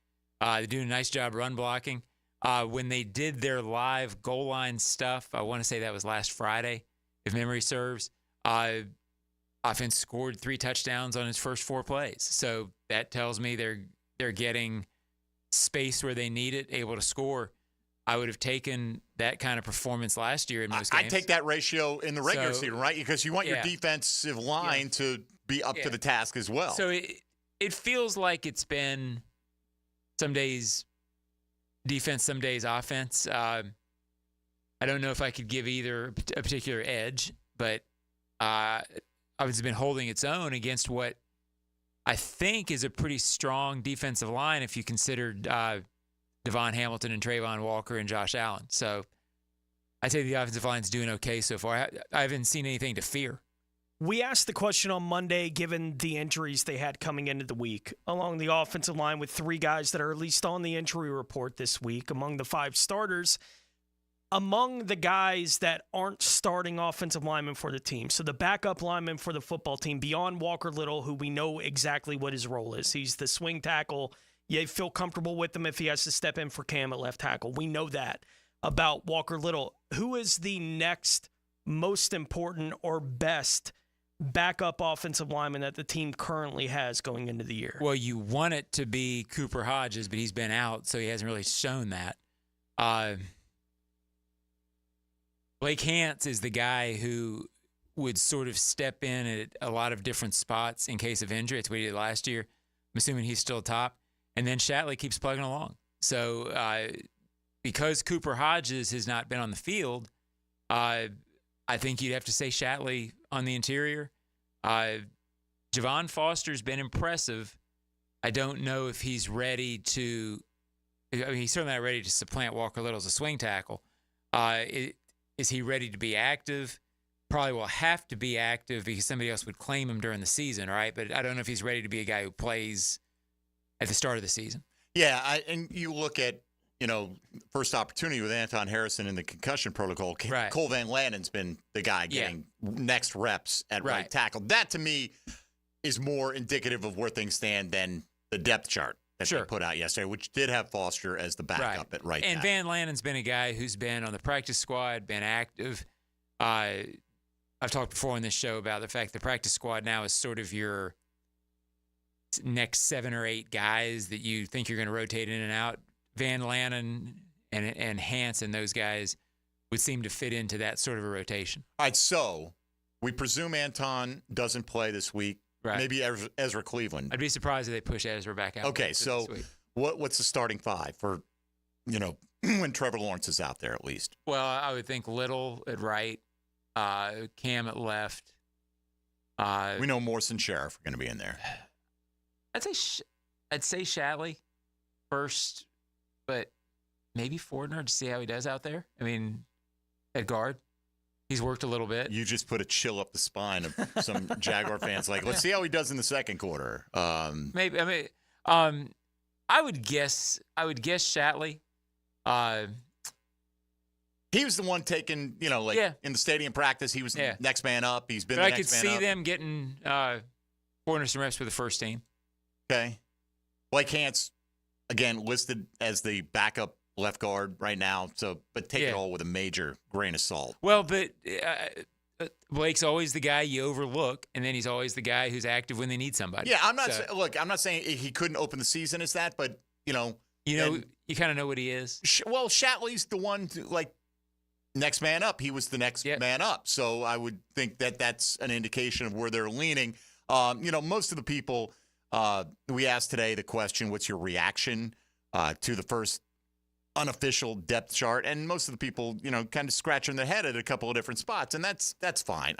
They're doing a nice job run blocking. When they did their live goal line stuff, I want to say that was last Friday, if memory serves, offense scored 3 touchdowns on its first 4 plays. So that tells me they're getting space where they need it, able to score. I would have taken that kind of performance last year in most games. I'd take that ratio in the regular season, right? Because you want your defensive line to be up to the task as well. So it feels like it's been some days defense, some days offense. I don't know if I could give either a particular edge, but it's been holding its own against what I think is a pretty strong defensive line if you considered Devon Hamilton and Trayvon Walker and Josh Allen. So I'd say the offensive line's doing okay so far. I haven't seen anything to fear. We asked the question on Monday, given the injuries they had coming into the week, along the offensive line with 3 guys that are at least on the injury report this week, among the 5 starters, among the guys that aren't starting offensive linemen for the team. So the backup lineman for the football team, beyond Walker Little, who we know exactly what his role is. He's the swing tackle. You feel comfortable with him if he has to step in for Cam at left tackle. We know that about Walker Little. Who is the next most important or best backup offensive lineman that the team currently has going into the year? Well, you want it to be Cooper Hodges, but he's been out, so he hasn't really shown that. Blake Hance is the guy who would sort of step in at a lot of different spots in case of injury. It's what he did last year. I'm assuming he's still top. And then Shatley keeps plugging along. So because Cooper Hodges has not been on the field, I think you'd have to say Shatley on the interior. Javon Foster's been impressive. I don't know if he's ready to – he's certainly not ready to supplant Walker Little as a swing tackle. Is he ready to be active? Probably will have to be active because somebody else would claim him during the season, right? But I don't know if he's ready to be a guy who plays at the start of the season. Yeah, and you look at, first opportunity with Anton Harrison in the concussion protocol. Right. Cole Van Lanen's been the guy getting next reps at right tackle. That, to me, is more indicative of where things stand than the depth chart that they put out yesterday, which did have Foster as the backup at right tackle. And Van Lanen's been a guy who's been on the practice squad, been active. I've talked before on this show about the fact the practice squad now is sort of your next 7 or 8 guys that you think you're going to rotate in and out. Van Lanen and Hance and those guys would seem to fit into that sort of a rotation. All right, so we presume Anton doesn't play this week. Right. Maybe Ezra Cleveland. I'd be surprised if they push Ezra back out. Okay, so what's the starting 5 for, when Trevor Lawrence is out there at least? Well, I would think Little at right, Cam at left. We know Morse and Sheriff are going to be in there. I'd say Shatley first, but maybe Fortner to see how he does out there. I mean, at guard, he's worked a little bit. You just put a chill up the spine of some Jaguar fans. Like, let's see how he does in the second quarter. Maybe. I mean, I would guess Shatley. He was the one taking, in the stadium practice. He was the next man up. He's been the next man up. I could see them getting Fortner some reps for the first team. Okay. Blake Hance, again, listed as the backup left guard right now. So, but take it all with a major grain of salt. Well, but Blake's always the guy you overlook, and then he's always the guy who's active when they need somebody. Yeah, I'm not saying he couldn't open the season as that, but you kind of know what he is. Well, Shatley's the one next man up. He was the next man up. So I would think that that's an indication of where they're leaning. Most of the people. We asked today the question, what's your reaction to the first unofficial depth chart? And most of the people, kind of scratching their head at a couple of different spots. And that's fine.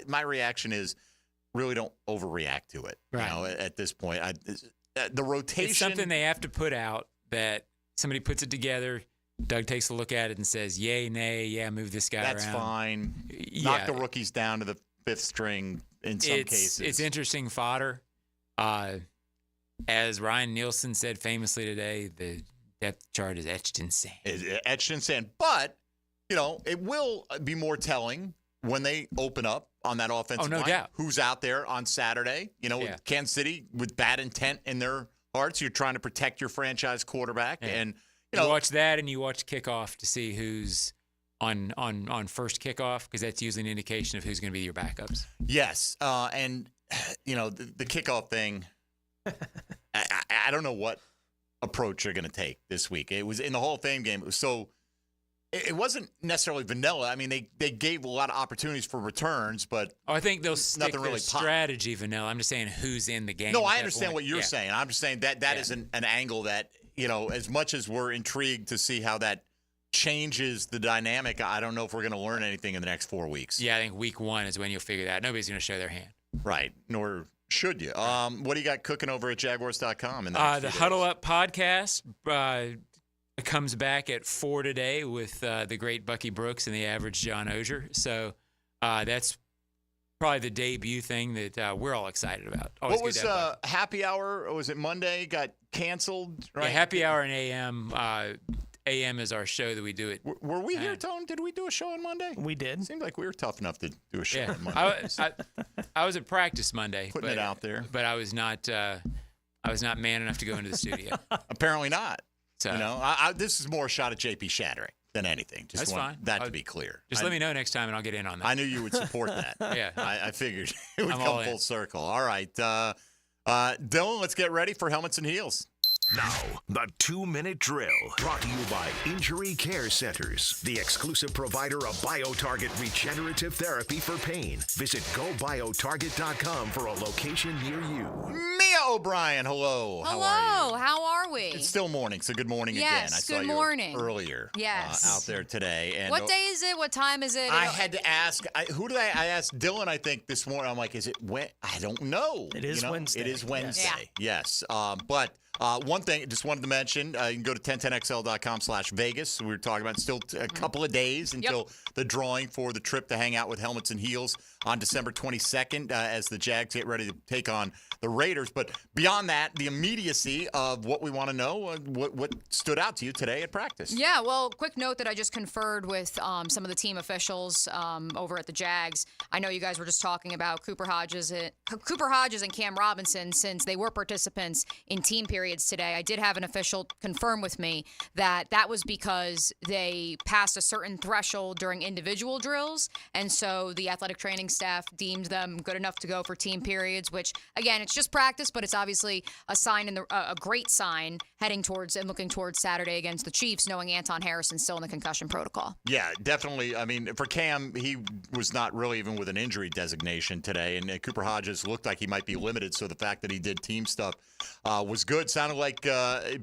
My reaction is really don't overreact to it. Right. At this point, the rotation. It's something they have to put out that somebody puts it together. Doug takes a look at it and says, yay, nay, yeah, move this guy That's around. fine. Yeah. Knock the rookies down to the fifth string in some cases. It's interesting fodder. As Ryan Nielsen said famously today, the depth chart is etched in sand. Etched in sand. But, it will be more telling when they open up on that offensive line. No doubt. Who's out there on Saturday? With Kansas City with bad intent in their hearts. You're trying to protect your franchise quarterback. Yeah. And, you watch that and you watch kickoff to see who's on first kickoff, because that's usually an indication of who's going to be your backups. Yes. And, the kickoff thing, I don't know what approach you're going to take this week. It was in the Hall of Fame game. It wasn't necessarily vanilla. I mean, they gave a lot of opportunities for returns, but I think they'll stick nothing their really strategy vanilla. I'm just saying who's in the game. No, I understand what you're saying. I'm just saying that is an angle that, as much as we're intrigued to see how that changes the dynamic, I don't know if we're going to learn anything in the next 4 weeks. Yeah, I think week 1 is when you'll figure that out. Nobody's going to show their hand. Right, nor should you. What do you got cooking over at Jaguars.com? The Huddle Up podcast comes back at 4 today with the great Bucky Brooks and the average John Oehser. So that's probably the debut thing that we're all excited about. Always what was happy hour? Or was it Monday? Got canceled, right? Yeah, happy hour and AM. AM is our show that we do it. Were we here, Tone? Did we do a show on Monday? We did. Seemed like we were tough enough to do a show Yeah. on Monday. I was at practice Monday. Putting it out there. But I was not man enough to go into the studio. Apparently not. So, this is more a shot at JP Shattering than anything. Just that's want fine. that to be clear. Just let me know next time, and I'll get in on that. I knew you would support that. Yeah. I figured it would I'm come all full in. circle. All right. Dylan, let's get ready for Helmets and Heels. Now, the 2-minute drill, brought to you by Injury Care Centers, the exclusive provider of BioTarget regenerative therapy for pain. Visit GoBioTarget.com for a location near you. Mia O'Brien, hello. Hello. How are you? How are we? It's still morning, so good morning again. Yes, I saw good you morning. earlier. Yes. Out there today. And What day is it? What time is it? I had to ask. Who did I asked Dylan? I think this morning. I'm like, is it when? I don't know. It is Wednesday. It is Wednesday. Yeah. Yes. But one thing, just wanted to mention. You can go to 1010xl.com/Vegas. We were talking about still a couple of days until the drawing for the trip to hang out with Helmets and Heels on December 22nd as the Jags get ready to take on the Raiders. But beyond that, the immediacy of what we want to know, what stood out to you today at practice. Yeah, well, quick note that I just conferred with some of the team officials over at the Jags. I know you guys were just talking about Cooper Hodges and Cam Robinson, since they were participants in team periods today. I did have an official confirm with me that was because they passed a certain threshold during individual drills, and so the athletic training staff deemed them good enough to go for team periods, which, again, it's just practice, but it's obviously a sign a great sign heading towards and looking towards Saturday against the Chiefs, knowing Anton Harrison's still in the concussion protocol. Yeah, definitely. I mean, for Cam, he was not really even with an injury designation today, and Cooper Hodges looked like he might be limited, so the fact that he did team stuff was good. Sounded like,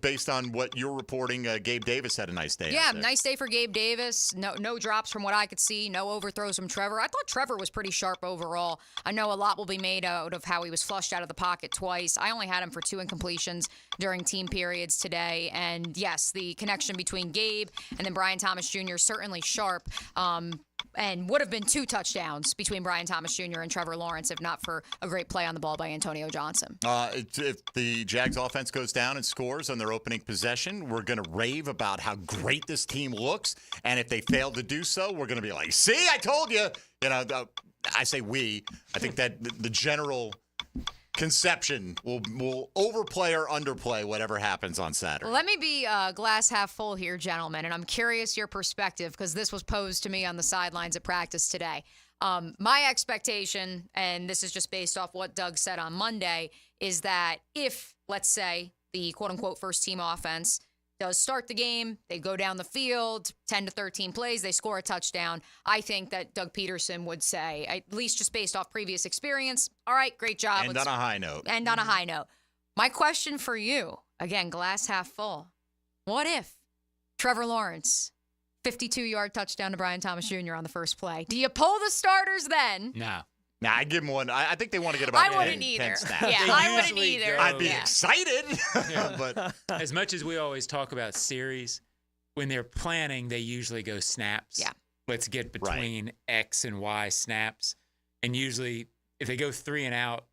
based on what you're reporting, Gabe Davis had a nice day. Yeah, nice day for Gabe Davis. No drops from what I could see. No overthrows from Trevor. I thought Trevor was pretty sharp overall. I know a lot will be made out of how he was flushed out of the pocket twice. I only had him for 2 incompletions during team periods today. And yes, the connection between Gabe and then Brian Thomas Jr. certainly sharp. And would have been 2 touchdowns between Brian Thomas Jr. and Trevor Lawrence if not for a great play on the ball by Antonio Johnson. If the Jags offense goes down and scores on their opening possession, we're going to rave about how great this team looks. And if they fail to do so, we're going to be like, see, I told you. I say we. I think that the general conception will overplay or underplay whatever happens on Saturday. Let me be glass half full here, gentlemen, and I'm curious your perspective because this was posed to me on the sidelines at practice today. My expectation, and this is just based off what Doug said on Monday, is that if, let's say, the quote-unquote first-team offense does start the game, they go down the field, 10 to 13 plays, they score a touchdown, I think that Doug Pederson would say, at least just based off previous experience, all right, great job. And on a high note. And on a high note. My question for you, again, glass half full, what if Trevor Lawrence, 52-yard touchdown to Brian Thomas Jr. on the first play? Do you pull the starters then? No. Nah, I give him one. I think they want to get about 10 snaps. Yeah, I wouldn't either. I'd be excited. But as much as we always talk about series, when they're planning, they usually go snaps. Yeah. Let's get between X and Y snaps. And usually, if they go 3 and out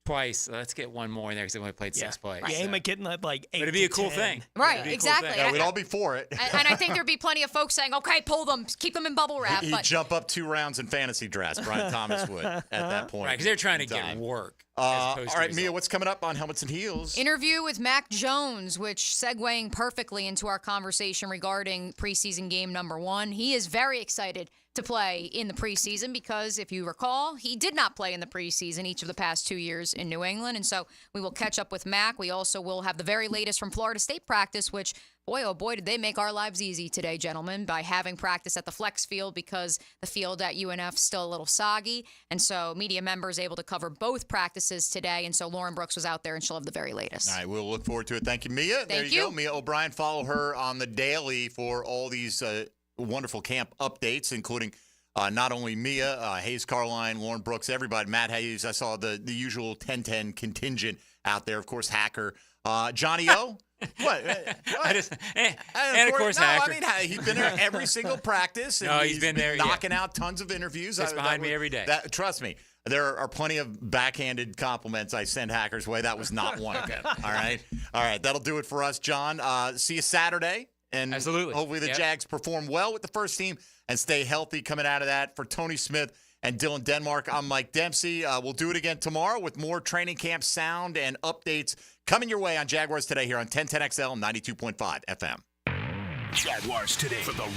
twice, let's get one more in there because they only played 6 plays. You aim at getting that 8 But it'd be a cool 10. thing. Right, exactly. Yeah, we'd all be for it. And I think there'd be plenty of folks saying, okay, pull them, keep them in bubble wrap. He'd jump up 2 rounds in fantasy drafts. Brian Thomas would at that point. Right, because they're trying to get work. All right, Mia, what's coming up on Helmets and Heels? Interview with Mac Jones, which segueing perfectly into our conversation regarding preseason game number 1. He is very excited to play in the preseason because, if you recall, he did not play in the preseason each of the past 2 years in New England. And so we will catch up with Mac. We also will have the very latest from Florida State practice, which, boy, oh boy, did they make our lives easy today, gentlemen, by having practice at the flex field because the field at UNF is still a little soggy. And so media members able to cover both practices today. And so Lauren Brooks was out there, and she'll have the very latest. All right, we'll look forward to it. Thank you, Mia. There you go. Mia O'Brien. Follow her on the daily for all these wonderful camp updates, including not only Mia, Hayes Carline, Lauren Brooks, everybody, Matt Hayes. I saw the usual 10-10 contingent out there. Of course, Hacker. Johnny O. What? And of course, Hacker. I mean, he's been there every single practice. And he's been there, knocking out tons of interviews. He's behind me every day. Trust me. There are plenty of backhanded compliments I send Hacker's way. That was not one of them. All right. That'll do it for us, John. See you Saturday. And absolutely. Hopefully the Jags perform well with the first team and stay healthy coming out of that. For Tony Smith and Dylan Denmark, I'm Mike Dempsey. We'll do it again tomorrow with more training camp sound and updates coming your way on Jaguars Today here on 1010XL 92.5 FM. Jaguars Today for the